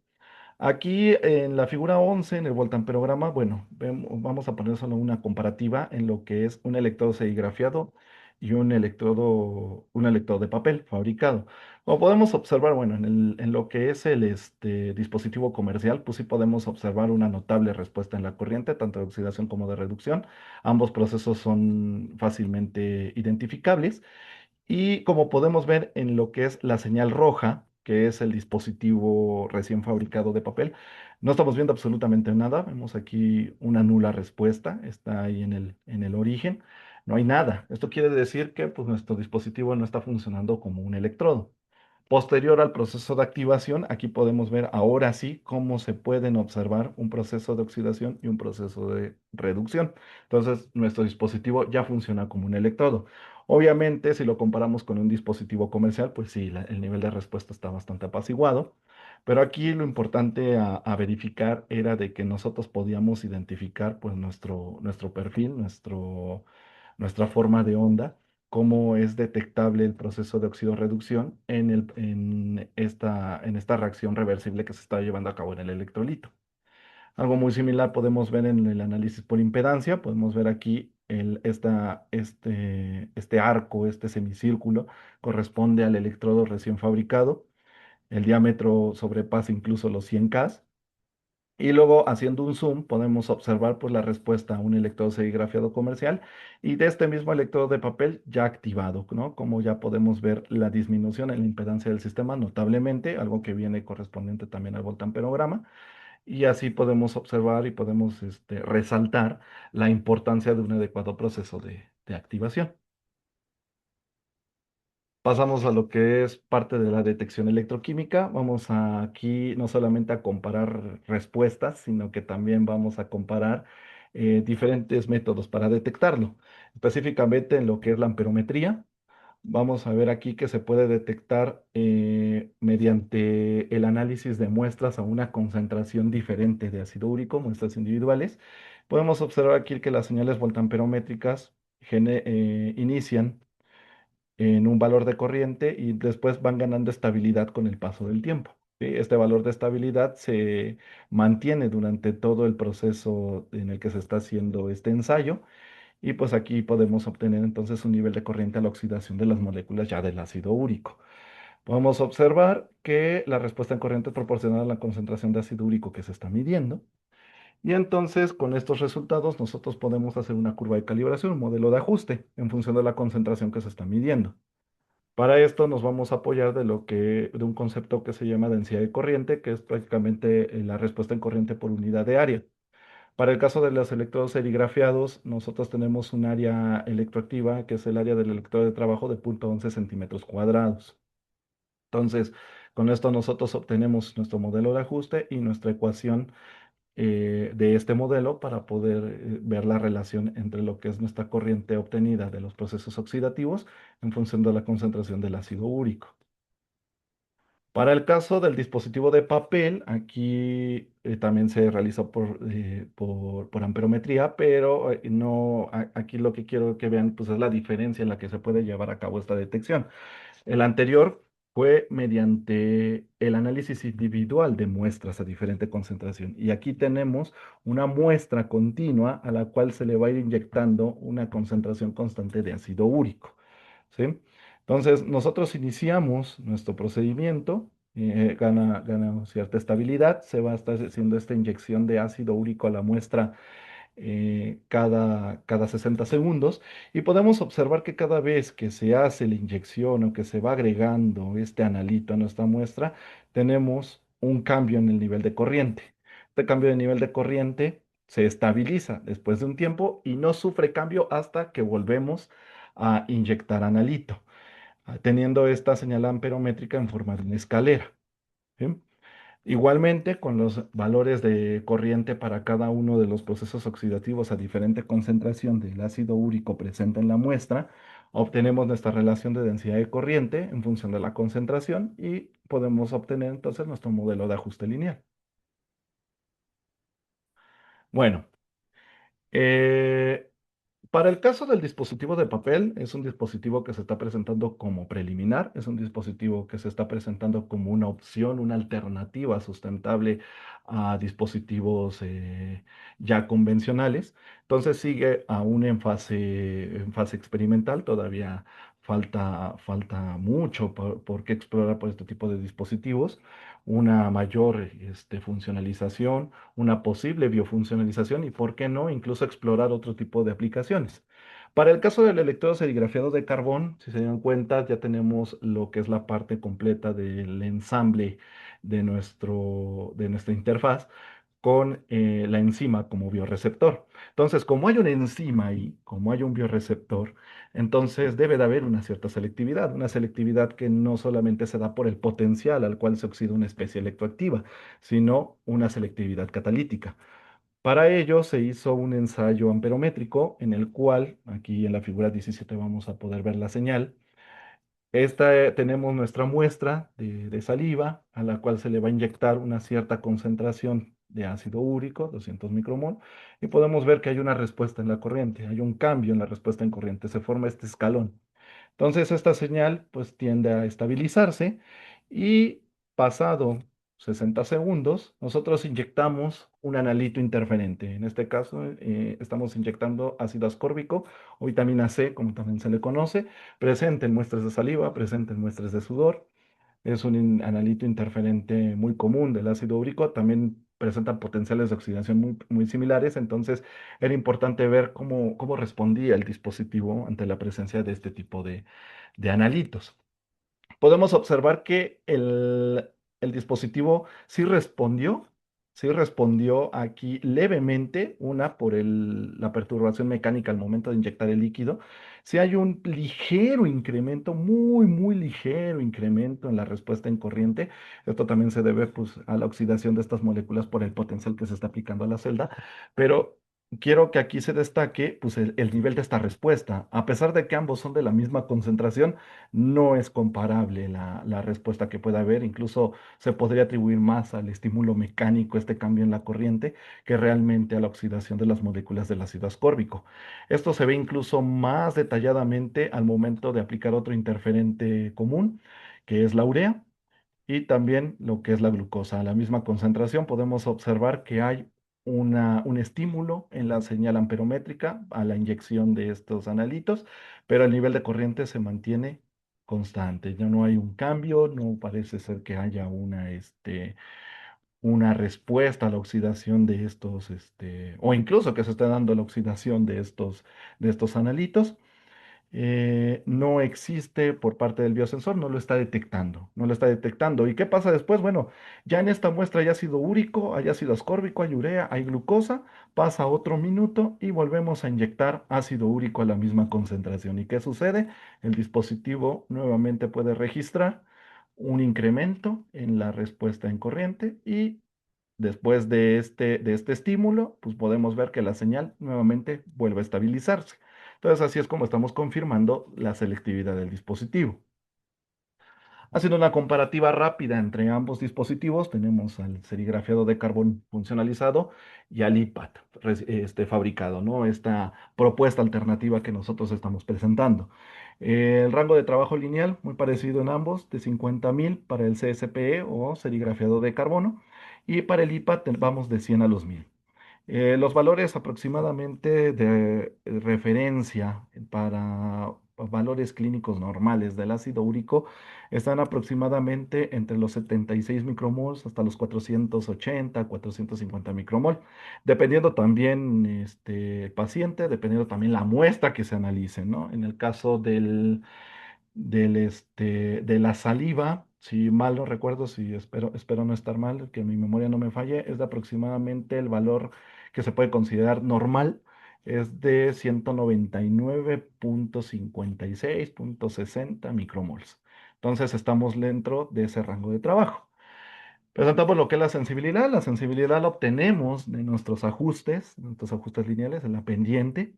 Aquí en la figura 11, en el voltamperograma, bueno, vamos a poner solo una comparativa en lo que es un electrodo serigrafiado y un electrodo de papel fabricado. Como podemos observar, bueno, en lo que es el dispositivo comercial, pues sí podemos observar una notable respuesta en la corriente, tanto de oxidación como de reducción. Ambos procesos son fácilmente identificables. Y como podemos ver en lo que es la señal roja, que es el dispositivo recién fabricado de papel, no estamos viendo absolutamente nada. Vemos aquí una nula respuesta, está ahí en el origen. No hay nada. Esto quiere decir que pues, nuestro dispositivo no está funcionando como un electrodo. Posterior al proceso de activación, aquí podemos ver ahora sí cómo se pueden observar un proceso de oxidación y un proceso de reducción. Entonces, nuestro dispositivo ya funciona como un electrodo. Obviamente, si lo comparamos con un dispositivo comercial, pues sí, el nivel de respuesta está bastante apaciguado. Pero aquí lo importante a verificar era de que nosotros podíamos identificar pues nuestro perfil, nuestra forma de onda, cómo es detectable el proceso de oxidorreducción en esta reacción reversible que se está llevando a cabo en el electrolito. Algo muy similar podemos ver en el análisis por impedancia. Podemos ver aquí este arco, este semicírculo, corresponde al electrodo recién fabricado. El diámetro sobrepasa incluso los 100K. Y luego, haciendo un zoom, podemos observar pues, la respuesta a un electrodo serigrafiado comercial y de este mismo electrodo de papel ya activado, ¿no? Como ya podemos ver la disminución en la impedancia del sistema notablemente, algo que viene correspondiente también al voltamperograma. Y así podemos observar y podemos resaltar la importancia de un adecuado proceso de activación. Pasamos a lo que es parte de la detección electroquímica. Vamos aquí no solamente a comparar respuestas, sino que también vamos a comparar diferentes métodos para detectarlo. Específicamente en lo que es la amperometría, vamos a ver aquí que se puede detectar mediante el análisis de muestras a una concentración diferente de ácido úrico, muestras individuales. Podemos observar aquí que las señales voltamperométricas inician en un valor de corriente y después van ganando estabilidad con el paso del tiempo. ¿Sí? Este valor de estabilidad se mantiene durante todo el proceso en el que se está haciendo este ensayo y pues aquí podemos obtener entonces un nivel de corriente a la oxidación de las moléculas ya del ácido úrico. Podemos observar que la respuesta en corriente es proporcional a la concentración de ácido úrico que se está midiendo. Y entonces, con estos resultados, nosotros podemos hacer una curva de calibración, un modelo de ajuste en función de la concentración que se está midiendo. Para esto nos vamos a apoyar de un concepto que se llama densidad de corriente, que es prácticamente la respuesta en corriente por unidad de área. Para el caso de los electrodos serigrafiados, nosotros tenemos un área electroactiva, que es el área del electrodo de trabajo de 0,11 centímetros cuadrados. Entonces, con esto nosotros obtenemos nuestro modelo de ajuste y nuestra ecuación de este modelo para poder ver la relación entre lo que es nuestra corriente obtenida de los procesos oxidativos en función de la concentración del ácido úrico. Para el caso del dispositivo de papel, aquí también se realizó por amperometría, pero no, aquí lo que quiero que vean pues, es la diferencia en la que se puede llevar a cabo esta detección. El anterior fue mediante el análisis individual de muestras a diferente concentración. Y aquí tenemos una muestra continua a la cual se le va a ir inyectando una concentración constante de ácido úrico. ¿Sí? Entonces, nosotros iniciamos nuestro procedimiento, gana cierta estabilidad, se va a estar haciendo esta inyección de ácido úrico a la muestra cada 60 segundos y podemos observar que cada vez que se hace la inyección o que se va agregando este analito a nuestra muestra, tenemos un cambio en el nivel de corriente. Este cambio de nivel de corriente se estabiliza después de un tiempo y no sufre cambio hasta que volvemos a inyectar analito, teniendo esta señal amperométrica en forma de una escalera. ¿Sí? Igualmente, con los valores de corriente para cada uno de los procesos oxidativos a diferente concentración del ácido úrico presente en la muestra, obtenemos nuestra relación de densidad de corriente en función de la concentración y podemos obtener entonces nuestro modelo de ajuste lineal. Bueno, eh, para el caso del dispositivo de papel, es un dispositivo que se está presentando como preliminar, es un dispositivo que se está presentando como una opción, una alternativa sustentable a dispositivos ya convencionales. Entonces sigue aún en fase experimental, todavía falta mucho por qué explorar por este tipo de dispositivos, una mayor funcionalización, una posible biofuncionalización y, ¿por qué no?, incluso explorar otro tipo de aplicaciones. Para el caso del electrodo serigrafiado de carbón, si se dan cuenta, ya tenemos lo que es la parte completa del ensamble de nuestra interfaz con la enzima como bioreceptor. Entonces, como hay una enzima y como hay un bioreceptor, entonces debe de haber una selectividad que no solamente se da por el potencial al cual se oxida una especie electroactiva, sino una selectividad catalítica. Para ello se hizo un ensayo amperométrico en el cual, aquí en la figura 17 vamos a poder ver la señal. Tenemos nuestra muestra de saliva a la cual se le va a inyectar una cierta concentración de ácido úrico, 200 micromol, y podemos ver que hay una respuesta en la corriente, hay un cambio en la respuesta en corriente, se forma este escalón. Entonces esta señal pues tiende a estabilizarse y pasado 60 segundos nosotros inyectamos un analito interferente. En este caso estamos inyectando ácido ascórbico o vitamina C, como también se le conoce, presente en muestras de saliva, presente en muestras de sudor. Es un analito interferente muy común del ácido úrico, también presenta potenciales de oxidación muy similares, entonces era importante ver cómo respondía el dispositivo ante la presencia de este tipo de analitos. Podemos observar que el dispositivo sí respondió aquí levemente, una por la perturbación mecánica al momento de inyectar el líquido. Si hay un ligero incremento, muy ligero incremento en la respuesta en corriente. Esto también se debe pues, a la oxidación de estas moléculas por el potencial que se está aplicando a la celda, pero quiero que aquí se destaque pues, el nivel de esta respuesta. A pesar de que ambos son de la misma concentración, no es comparable la respuesta que pueda haber. Incluso se podría atribuir más al estímulo mecánico, este cambio en la corriente, que realmente a la oxidación de las moléculas del ácido ascórbico. Esto se ve incluso más detalladamente al momento de aplicar otro interferente común, que es la urea. Y también lo que es la glucosa. A la misma concentración podemos observar que hay un estímulo en la señal amperométrica a la inyección de estos analitos, pero el nivel de corriente se mantiene constante. Ya no hay un cambio, no parece ser que haya una respuesta a la oxidación de estos, o incluso que se esté dando la oxidación de estos analitos. No existe por parte del biosensor, no lo está detectando, no lo está detectando. ¿Y qué pasa después? Bueno, ya en esta muestra hay ácido úrico, hay ácido ascórbico, hay urea, hay glucosa, pasa otro minuto y volvemos a inyectar ácido úrico a la misma concentración. ¿Y qué sucede? El dispositivo nuevamente puede registrar un incremento en la respuesta en corriente y después de este estímulo, pues podemos ver que la señal nuevamente vuelve a estabilizarse. Entonces, así es como estamos confirmando la selectividad del dispositivo. Haciendo una comparativa rápida entre ambos dispositivos, tenemos al serigrafiado de carbón funcionalizado y al IPAT fabricado, ¿no? Esta propuesta alternativa que nosotros estamos presentando. El rango de trabajo lineal, muy parecido en ambos, de 50.000 para el CSPE o serigrafiado de carbono, y para el IPAT vamos de 100 a los 1000. Los valores aproximadamente de referencia para valores clínicos normales del ácido úrico están aproximadamente entre los 76 micromols hasta los 480, 450 micromol, dependiendo también el paciente, dependiendo también la muestra que se analice, ¿no? En el caso de la saliva, si mal no recuerdo, si espero no estar mal, que mi memoria no me falle, es de aproximadamente el valor que se puede considerar normal es de 199,56,60 micromols. Entonces estamos dentro de ese rango de trabajo. Presentamos lo que es la sensibilidad. La sensibilidad la obtenemos de nuestros ajustes lineales en la pendiente.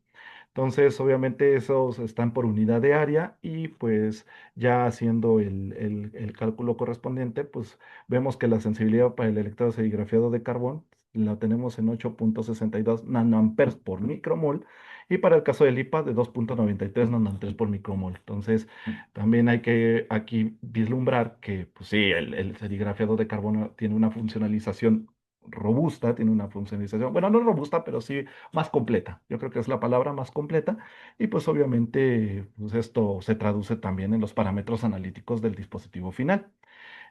Entonces, obviamente, esos están por unidad de área y pues ya haciendo el cálculo correspondiente, pues vemos que la sensibilidad para el electrodo serigrafiado de carbón la tenemos en 8,62 nanoamperes por micromol y para el caso del IPA de 2,93 nanoamperes por micromol. Entonces, también hay que aquí vislumbrar que, pues sí, el serigrafiado de carbono tiene una funcionalización robusta, tiene una funcionalización, bueno, no robusta, pero sí más completa. Yo creo que es la palabra más completa. Y pues obviamente pues esto se traduce también en los parámetros analíticos del dispositivo final.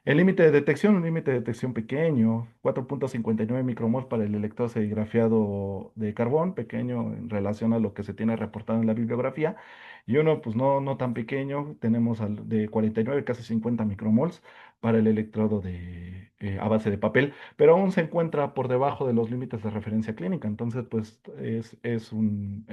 El límite de detección, un límite de detección pequeño, 4,59 micromols para el electrodo serigrafiado de carbón, pequeño en relación a lo que se tiene reportado en la bibliografía, y uno pues no tan pequeño, tenemos de 49, casi 50 micromols para el electrodo a base de papel, pero aún se encuentra por debajo de los límites de referencia clínica, entonces pues es un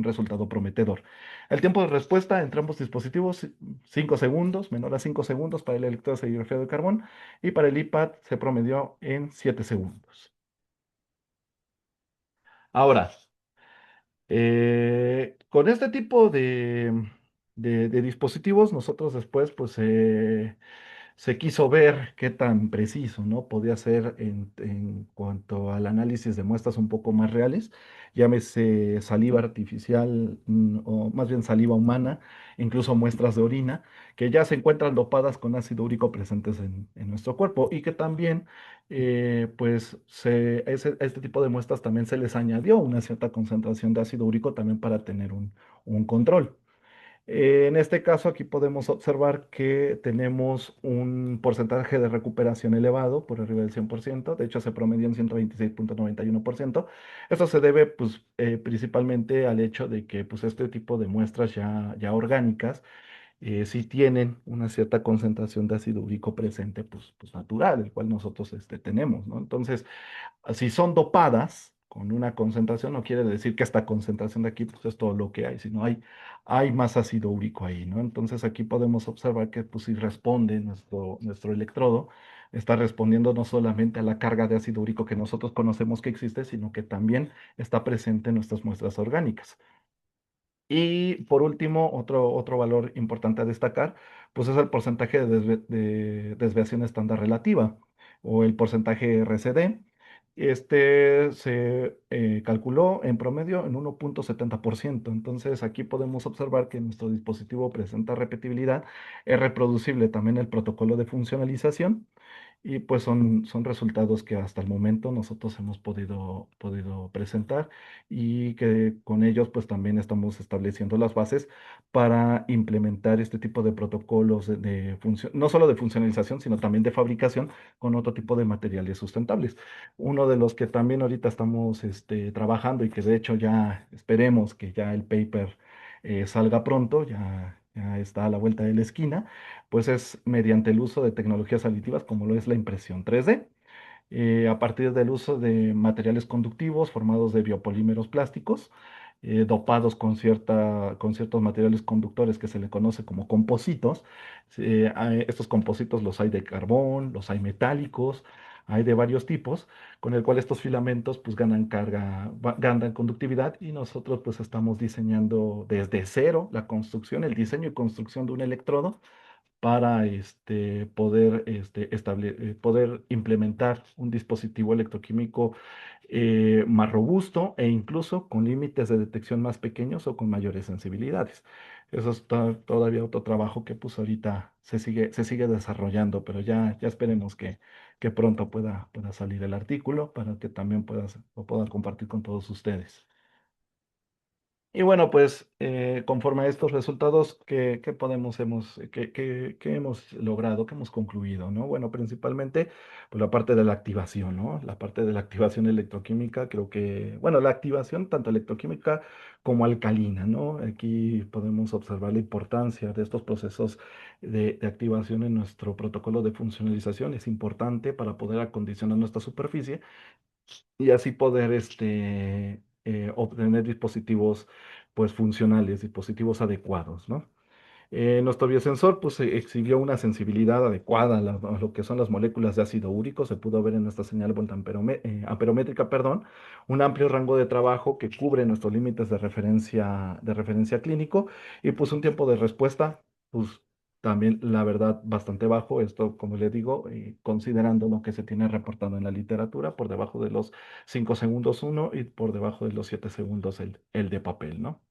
resultado prometedor. El tiempo de respuesta entre ambos dispositivos, 5 segundos, menor a 5 segundos para el electrodo serigrafiado de carbón y para el iPad se promedió en 7 segundos. Ahora, con este tipo de dispositivos, nosotros después pues se quiso ver qué tan preciso, ¿no? Podía ser en cuanto al análisis de muestras un poco más reales, llámese saliva artificial, o más bien saliva humana, incluso muestras de orina, que ya se encuentran dopadas con ácido úrico presentes en nuestro cuerpo y que también, pues, este tipo de muestras también se les añadió una cierta concentración de ácido úrico también para tener un control. En este caso, aquí podemos observar que tenemos un porcentaje de recuperación elevado, por arriba del 100%. De hecho, se promedia en 126,91%. Esto se debe, pues, principalmente al hecho de que, pues, este tipo de muestras ya orgánicas sí tienen una cierta concentración de ácido úrico presente, pues natural, el cual nosotros tenemos, ¿no? Entonces, si son dopadas con una concentración, no quiere decir que esta concentración de aquí pues, es todo lo que hay, sino hay más ácido úrico ahí, ¿no? Entonces aquí podemos observar que pues, si responde nuestro electrodo, está respondiendo no solamente a la carga de ácido úrico que nosotros conocemos que existe, sino que también está presente en nuestras muestras orgánicas. Y por último, otro valor importante a destacar, pues es el porcentaje de desviación estándar relativa o el porcentaje RCD. Este se calculó en promedio en 1,70%. Entonces aquí podemos observar que nuestro dispositivo presenta repetibilidad, es reproducible también el protocolo de funcionalización y pues son resultados que hasta el momento nosotros hemos podido presentar y que con ellos pues también estamos estableciendo las bases para implementar este tipo de protocolos no solo de funcionalización, sino también de fabricación con otro tipo de materiales sustentables. Uno de los que también ahorita estamos trabajando y que de hecho ya esperemos que ya el paper salga pronto, ya está a la vuelta de la esquina, pues es mediante el uso de tecnologías aditivas como lo es la impresión 3D, a partir del uso de materiales conductivos formados de biopolímeros plásticos, dopados con ciertos materiales conductores que se le conoce como compositos. Estos compositos los hay de carbón, los hay metálicos, hay de varios tipos, con el cual estos filamentos pues ganan carga, ganan conductividad y nosotros pues estamos diseñando desde cero la construcción, el diseño y construcción de un electrodo para poder implementar un dispositivo electroquímico más robusto e incluso con límites de detección más pequeños o con mayores sensibilidades. Eso es todavía otro trabajo que pues ahorita se sigue desarrollando, pero ya esperemos que pronto pueda salir el artículo para que también lo puedan compartir con todos ustedes. Y bueno, pues conforme a estos resultados, ¿qué hemos logrado, qué hemos concluido, ¿no? Bueno, principalmente pues, la parte de la activación, ¿no? La parte de la activación electroquímica, creo que, bueno, la activación tanto electroquímica como alcalina, ¿no? Aquí podemos observar la importancia de estos procesos de activación en nuestro protocolo de funcionalización. Es importante para poder acondicionar nuestra superficie y así poder obtener dispositivos pues funcionales, dispositivos adecuados, ¿no? Nuestro biosensor pues, exhibió una sensibilidad adecuada a lo que son las moléculas de ácido úrico. Se pudo ver en nuestra señal amperométrica, perdón, un amplio rango de trabajo que cubre nuestros límites de referencia clínico y pues un tiempo de respuesta, pues también la verdad bastante bajo. Esto, como le digo, considerando lo que se tiene reportado en la literatura, por debajo de los 5 segundos uno y por debajo de los 7 segundos el de papel, ¿no?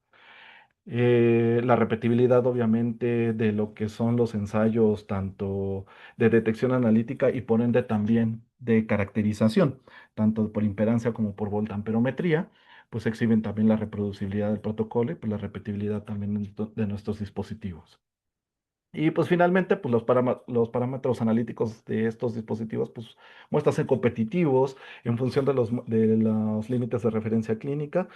La repetibilidad, obviamente, de lo que son los ensayos, tanto de detección analítica y por ende también de caracterización, tanto por impedancia como por voltamperometría, pues exhiben también la reproducibilidad del protocolo y pues la repetibilidad también de nuestros dispositivos. Y pues finalmente, pues los parámetros analíticos de estos dispositivos, pues muestran ser competitivos en función de los límites de referencia clínica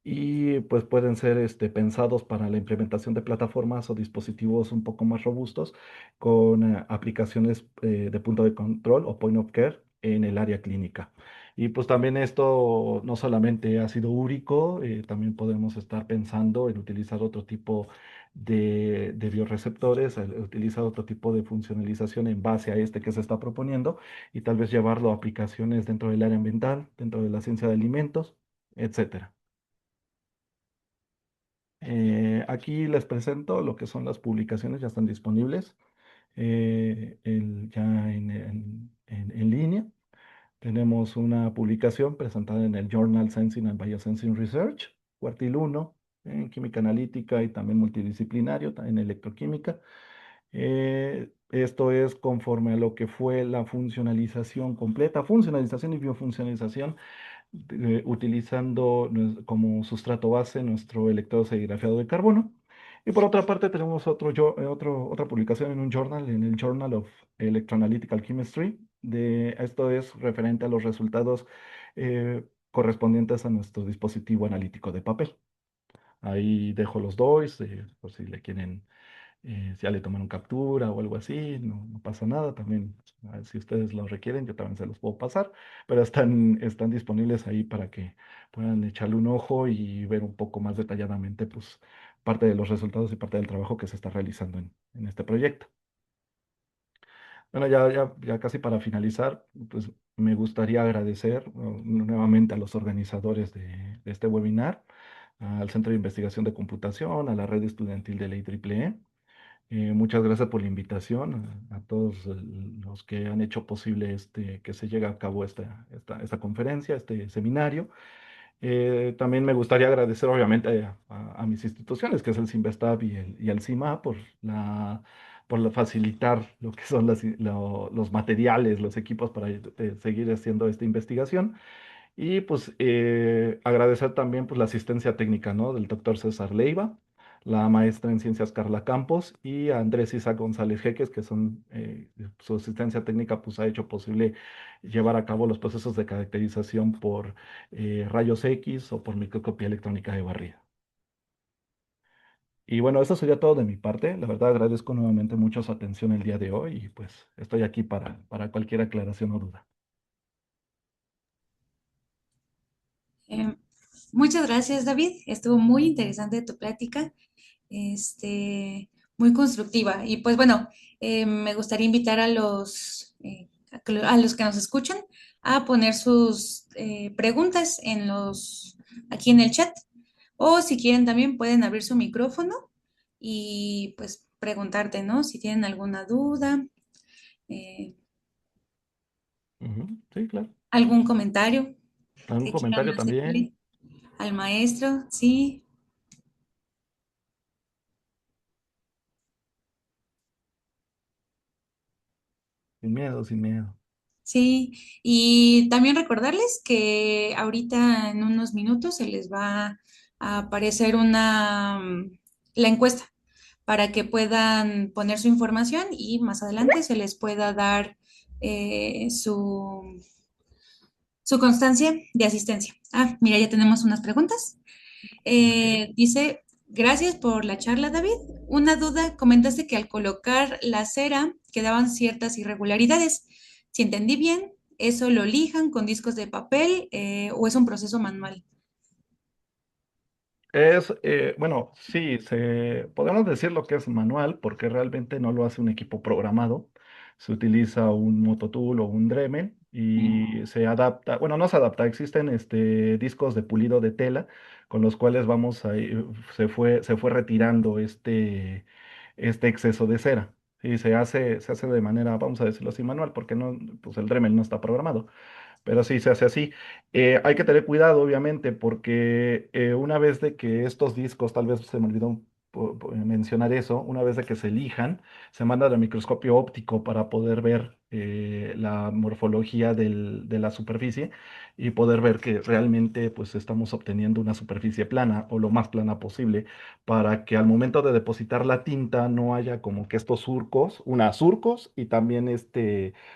y pues pueden ser pensados para la implementación de plataformas o dispositivos un poco más robustos con aplicaciones de punto de control o point of care en el área clínica. Y pues también esto no solamente ácido úrico, también podemos estar pensando en utilizar otro tipo de bioreceptores, utilizar otro tipo de funcionalización en base a este que se está proponiendo y tal vez llevarlo a aplicaciones dentro del área ambiental, dentro de la ciencia de alimentos, etcétera. Aquí les presento lo que son las publicaciones, ya están disponibles ya en línea. Tenemos una publicación presentada en el Journal Sensing and Biosensing Research, cuartil uno en química analítica y también multidisciplinario, en electroquímica. Esto es conforme a lo que fue la funcionalización completa, funcionalización y biofuncionalización utilizando como sustrato base nuestro electrodo serigrafiado de carbono. Y por otra parte tenemos otra publicación en un journal, en el Journal of Electroanalytical Chemistry. Esto es referente a los resultados correspondientes a nuestro dispositivo analítico de papel. Ahí dejo los dos, por si le quieren si ya le tomaron captura o algo así, no pasa nada. También, si ustedes lo requieren, yo también se los puedo pasar, pero están disponibles ahí para que puedan echarle un ojo y ver un poco más detalladamente, pues, parte de los resultados y parte del trabajo que se está realizando en este proyecto. Bueno, ya casi para finalizar, pues me gustaría agradecer nuevamente a los organizadores de este webinar, al Centro de Investigación de Computación, a la Red Estudiantil de la IEEE. Muchas gracias por la invitación a todos los que han hecho posible que se llegue a cabo esta conferencia, este seminario. También me gustaría agradecer obviamente a mis instituciones, que es el CIMBESTAB y el CIMA, por facilitar lo que son los materiales, los equipos para seguir haciendo esta investigación. Y pues agradecer también pues, la asistencia técnica, ¿no? Del doctor César Leiva, la maestra en ciencias Carla Campos y a Andrés Isa González Jeques, que su asistencia técnica pues, ha hecho posible llevar a cabo los procesos de caracterización por rayos X o por microscopía electrónica de barrida. Y bueno, eso sería todo de mi parte. La verdad agradezco nuevamente mucho su atención el día de hoy y pues estoy aquí para cualquier aclaración o duda. Eh, Muchas gracias, David. Estuvo muy interesante tu plática, muy constructiva. Y pues bueno, me gustaría invitar a los que nos escuchan a poner sus preguntas aquí en el chat. O si quieren también pueden abrir su micrófono y pues preguntarte, ¿no? Si tienen alguna duda, eh, Ujú, sí, claro. algún comentario ¿Algún que quieran comentario hacerle también? al maestro, sí. Sin miedo, sin miedo. Sí, y también recordarles que ahorita en unos minutos se les va a aparecer la encuesta para que puedan poner su información y más adelante se les pueda dar su constancia de asistencia. Ah, mira, ya tenemos unas preguntas. Ok. Dice, gracias por la charla, David. Una duda, comentaste que al colocar la cera quedaban ciertas irregularidades. Si entendí bien, ¿eso lo lijan con discos de papel o es un proceso manual? Bueno, sí, podemos decir lo que es manual, porque realmente no lo hace un equipo programado. Se utiliza un Mototool o un Dremel y se adapta, bueno, no se adapta, existen discos de pulido de tela con los cuales vamos a se fue retirando este exceso de cera. Y se hace de manera, vamos a decirlo así, manual, porque no, pues el Dremel no está programado. Pero sí se hace así. Hay que tener cuidado, obviamente, porque una vez de que estos discos, tal vez se me olvidó mencionar eso, una vez de que se elijan, se mandan al microscopio óptico para poder ver la morfología de la superficie y poder ver que realmente pues estamos obteniendo una superficie plana o lo más plana posible para que al momento de depositar la tinta no haya como que estos surcos, unas surcos y también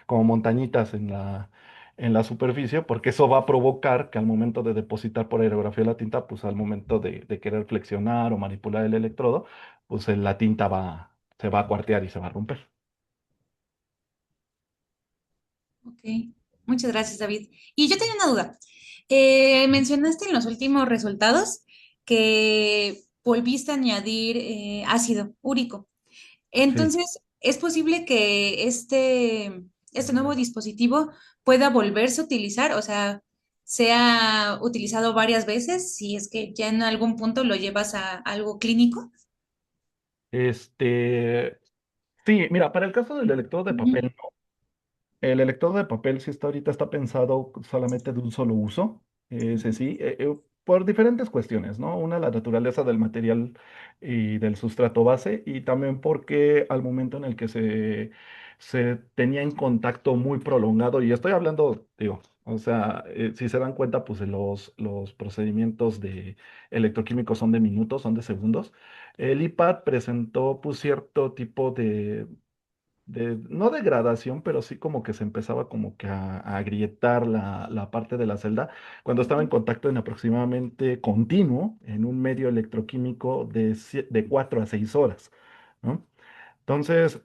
como montañitas en la superficie, porque eso va a provocar que al momento de depositar por aerografía la tinta, pues al momento de querer flexionar o manipular el electrodo, pues la tinta se va a cuartear y se va a romper. Ok, muchas gracias, David. Y yo tenía una duda. Mencionaste en los últimos resultados que volviste a añadir ácido úrico. Sí. Entonces, ¿es posible que este nuevo dispositivo pueda volverse a utilizar? O sea, sea utilizado varias veces si es que ya en algún punto lo llevas a algo clínico. Este, sí, mira, para el caso del electrodo de Ujú, papel, el electrodo de papel sí está pensado solamente de un solo uso, ese sí, por diferentes cuestiones, ¿no? Una, la naturaleza del material y del sustrato base, y también porque al momento en el que se tenía en contacto muy prolongado, y estoy hablando, digo, o sea, si se dan cuenta, pues los procedimientos de electroquímicos son de minutos, son de segundos. El iPad presentó pues cierto tipo no degradación, pero sí como que se empezaba como que a agrietar la parte de la celda cuando estaba en contacto en aproximadamente continuo en un medio electroquímico de 4 a 6 horas, ¿no? Entonces,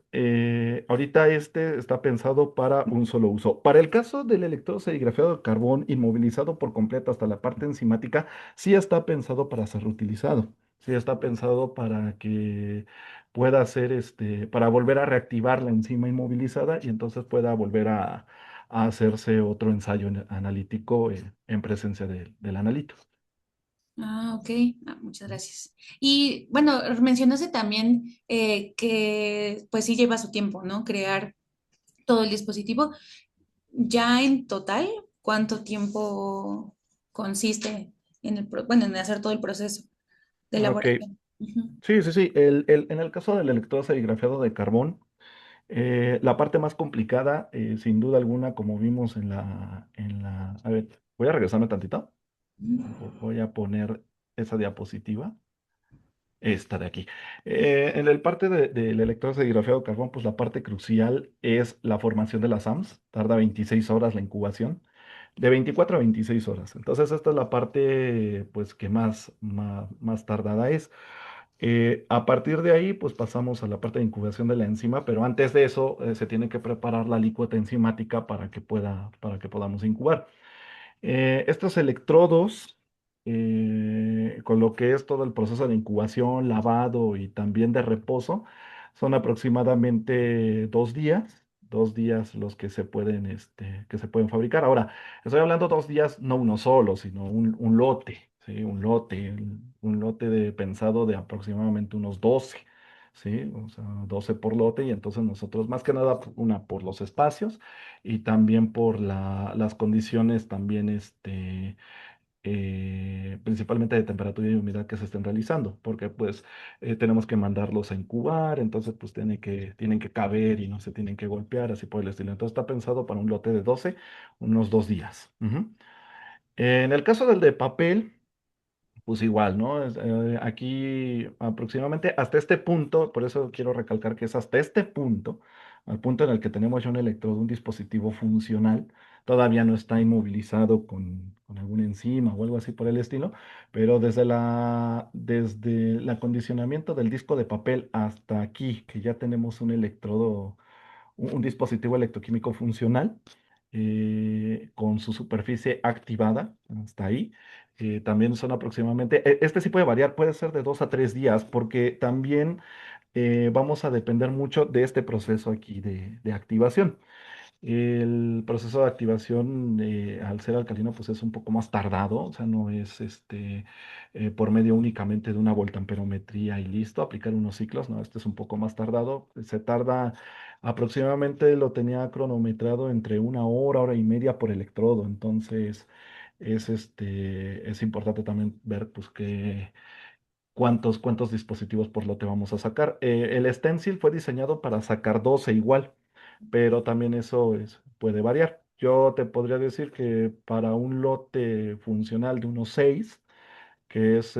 ahorita está pensado para un solo uso. Para el caso del electrodo serigrafiado de carbón inmovilizado por completo hasta la parte enzimática, sí está pensado para ser reutilizado. Sí está pensado para que pueda ser para volver a reactivar la enzima inmovilizada y entonces pueda volver a hacerse otro ensayo analítico en presencia del analito. Ah, ok. Ah, muchas gracias. Y bueno, mencionaste también que pues sí lleva su tiempo, ¿no? Crear todo el dispositivo. Ya en total, ¿cuánto tiempo consiste en bueno, en hacer todo el proceso de Ok, elaboración? Ujú. sí, sí, sí. En el caso del electrodo serigrafiado de carbón, la parte más complicada, sin duda alguna, como vimos A ver, voy a regresarme tantito. Voy a poner esa diapositiva, esta de aquí. En el parte del electrodo serigrafiado de carbón, pues la parte crucial es la formación de las AMS. Tarda 26 horas la incubación, de 24 a 26 horas. Entonces, esta es la parte, pues, que más tardada es. A partir de ahí, pues pasamos a la parte de incubación de la enzima, pero antes de eso se tiene que preparar la licueta enzimática para que podamos incubar. Estos electrodos, con lo que es todo el proceso de incubación, lavado y también de reposo, son aproximadamente 2 días los que se pueden fabricar. Ahora, estoy hablando 2 días, no uno solo, sino un lote, ¿sí? Un lote pensado de aproximadamente unos 12. ¿Sí? O sea, 12 por lote y entonces nosotros, más que nada, una por los espacios y también por las condiciones también principalmente de temperatura y humedad que se estén realizando, porque pues tenemos que mandarlos a incubar, entonces pues tienen que caber y no se tienen que golpear, así por el estilo. Entonces está pensado para un lote de 12 unos 2 días. Ujú. En el caso del de papel, pues igual, ¿no? Aquí aproximadamente hasta este punto, por eso quiero recalcar que es hasta este punto, al punto en el que tenemos ya un electrodo, un dispositivo funcional, todavía no está inmovilizado con alguna enzima o algo así por el estilo, pero desde el acondicionamiento del disco de papel hasta aquí, que ya tenemos un electrodo, un dispositivo electroquímico funcional, con su superficie activada, hasta ahí. también son aproximadamente, este sí puede variar, puede ser de 2 a 3 días, porque también vamos a depender mucho de este proceso aquí de activación. El proceso de activación, al ser alcalino, pues es un poco más tardado, o sea, no es por medio únicamente de una voltamperometría y listo, aplicar unos ciclos, no, este es un poco más tardado, se tarda aproximadamente, lo tenía cronometrado entre 1 hora, hora y media por electrodo, entonces es importante también ver pues cuántos dispositivos por lote vamos a sacar. El stencil fue diseñado para sacar 12 igual, pero también eso puede variar. Yo te podría decir que para un lote funcional de unos 6, que es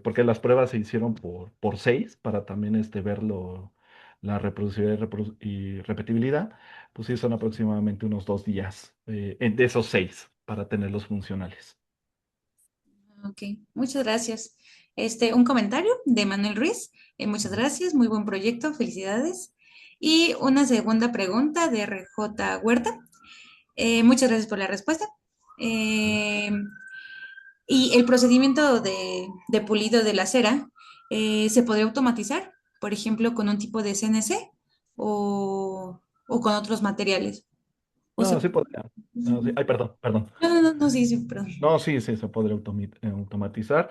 porque las pruebas se hicieron por 6, para también verlo, la reproducibilidad y repetibilidad, pues sí son aproximadamente unos 2 días de esos 6 para tenerlos funcionales. Ok, muchas gracias. Un comentario de Manuel Ruiz. Muchas Ujú. gracias, muy buen proyecto, felicidades. Y una segunda pregunta de RJ Huerta. Muchas gracias por la respuesta. Eh, y el procedimiento de pulido de la cera se podría automatizar, por ejemplo, con un tipo de CNC o con otros materiales. O se... No, sí podría. No, sí. Ay, perdón, perdón. No, no, no, no, sí, sí, perdón. No, sí, sí, se podría automatizar.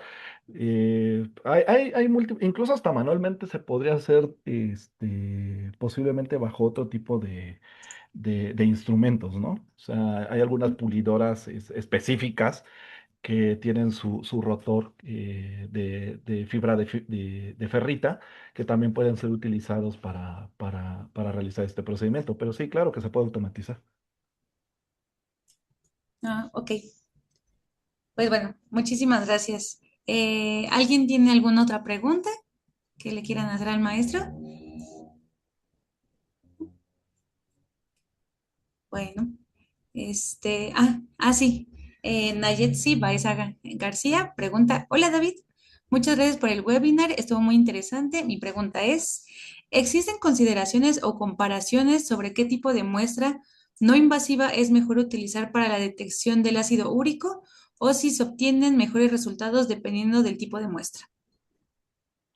Incluso hasta manualmente se podría hacer, posiblemente bajo otro tipo de instrumentos, ¿no? O sea, hay algunas pulidoras específicas que tienen su rotor de fibra de ferrita, que también pueden ser utilizados para realizar este procedimiento. Pero sí, claro que se puede automatizar. Ah, ok. Pues bueno, muchísimas gracias. ¿Alguien tiene alguna otra pregunta que le quieran hacer al maestro? Bueno, sí. Nayetsi Baezaga García pregunta, hola David, muchas gracias por el webinar, estuvo muy interesante. Mi pregunta es, ¿existen consideraciones o comparaciones sobre qué tipo de muestra no invasiva es mejor utilizar para la detección del ácido úrico o si se obtienen mejores resultados dependiendo del tipo de muestra?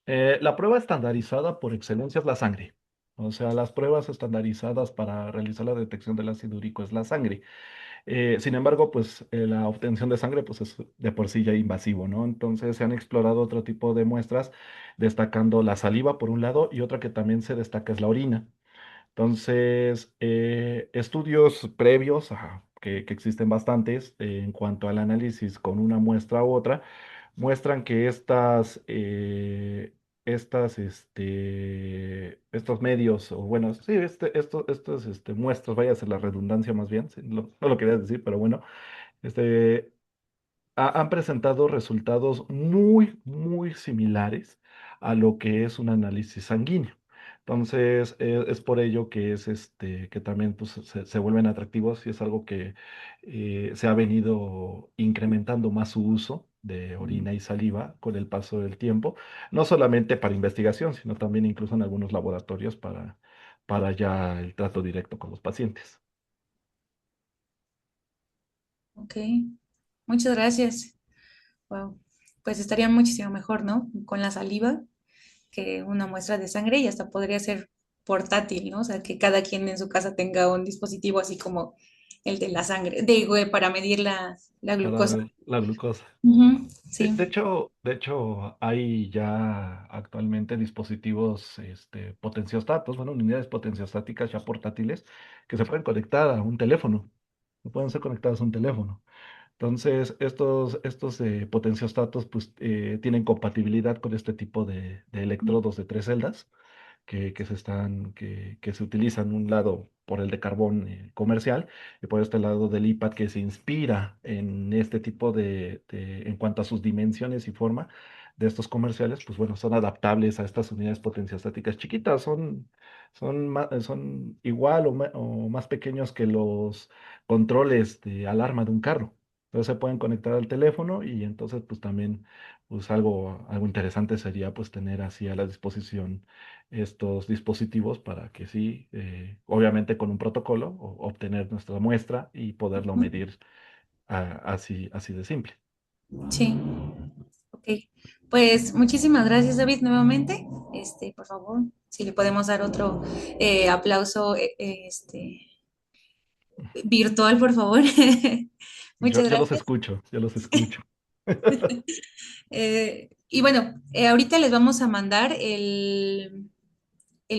La prueba estandarizada por excelencia es la sangre. O sea, las pruebas estandarizadas para realizar la detección del ácido úrico es la sangre. Sin embargo, pues la obtención de sangre pues es de por sí ya invasivo, ¿no? Entonces se han explorado otro tipo de muestras, destacando la saliva por un lado y otra que también se destaca es la orina. Entonces, estudios previos, que existen bastantes en cuanto al análisis con una muestra u otra, muestran que estos medios, o bueno, sí, estos muestras, vaya a ser la redundancia más bien, sí, no lo quería decir, pero bueno, este, han presentado resultados muy, muy similares a lo que es un análisis sanguíneo. Entonces, es por ello que que también pues, se vuelven atractivos y es algo que se ha venido incrementando más su uso de orina y saliva con el paso del tiempo, no solamente para investigación, sino también incluso en algunos laboratorios para ya el trato directo con los pacientes. Ok, muchas gracias. Wow, pues estaría muchísimo mejor, ¿no? Con la saliva que una muestra de sangre y hasta podría ser portátil, ¿no? O sea, que cada quien en su casa tenga un dispositivo así como el de la sangre, digo, para medir la Para glucosa. ver la glucosa. Ujú, De, sí. de hecho, de hecho, hay ya actualmente dispositivos potenciostatos, bueno, unidades potenciostáticas ya portátiles que se pueden conectar a un teléfono, que pueden ser conectados a un teléfono. Entonces, estos potenciostatos pues, tienen compatibilidad con este tipo de electrodos de 3 celdas que se utilizan un lado por el de carbón comercial y por este lado del iPad que se inspira en este tipo en cuanto a sus dimensiones y forma de estos comerciales, pues bueno, son adaptables a estas unidades potenciostáticas chiquitas, son igual o más pequeños que los controles de alarma de un carro. Entonces se pueden conectar al teléfono y entonces pues también pues algo interesante sería pues tener así a la disposición estos dispositivos para que sí, obviamente con un protocolo, obtener nuestra muestra y poderlo Ujú. medir así de simple. Sí, ok. Pues muchísimas gracias, David, nuevamente. Por favor, si le podemos dar otro aplauso, virtual, por favor. Muchas Yo los gracias. escucho, yo los escucho. Y bueno, ahorita les vamos a mandar el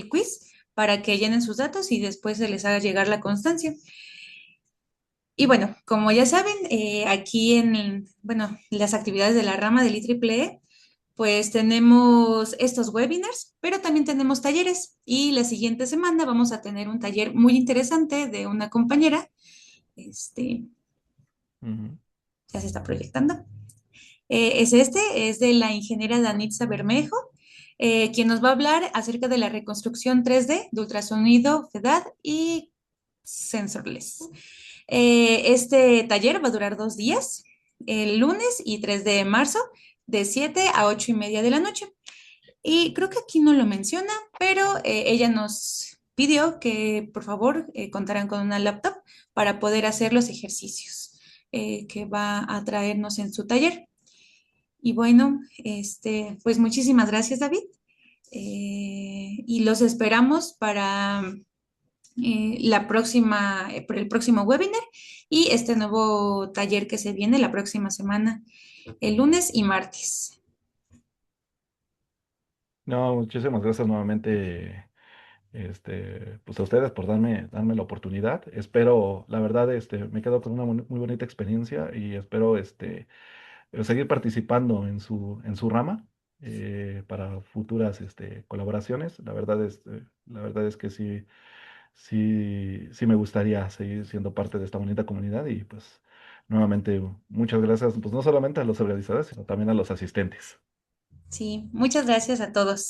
quiz para que llenen sus datos y después se les haga llegar la constancia. Y bueno, como ya saben, aquí bueno, las actividades de la rama del IEEE, pues tenemos estos webinars, pero también tenemos talleres. Y la siguiente semana vamos a tener un taller muy interesante de una compañera. Este, Ujú. ya se está proyectando. Es de la ingeniera Danitza Bermejo, quien nos va a hablar acerca de la reconstrucción 3D de ultrasonido FEDAD y sensorless. Este taller va a durar 2 días, el lunes y 3 de marzo, de 7 a 8:30 de la noche. Y creo que aquí no lo menciona, pero ella nos pidió que por favor contaran con una laptop para poder hacer los ejercicios que va a traernos en su taller. Y bueno, pues muchísimas gracias, David. Y los esperamos para por el próximo webinar y este nuevo taller que se viene la próxima semana, el lunes y martes. No, muchísimas gracias nuevamente, pues a ustedes por darme la oportunidad. Espero, la verdad, me quedo con una muy bonita experiencia y espero, seguir participando en su rama para futuras, colaboraciones. La verdad es que sí, sí me gustaría seguir siendo parte de esta bonita comunidad y pues nuevamente muchas gracias, pues no solamente a los organizadores, sino también a los asistentes. Sí, muchas gracias a todos.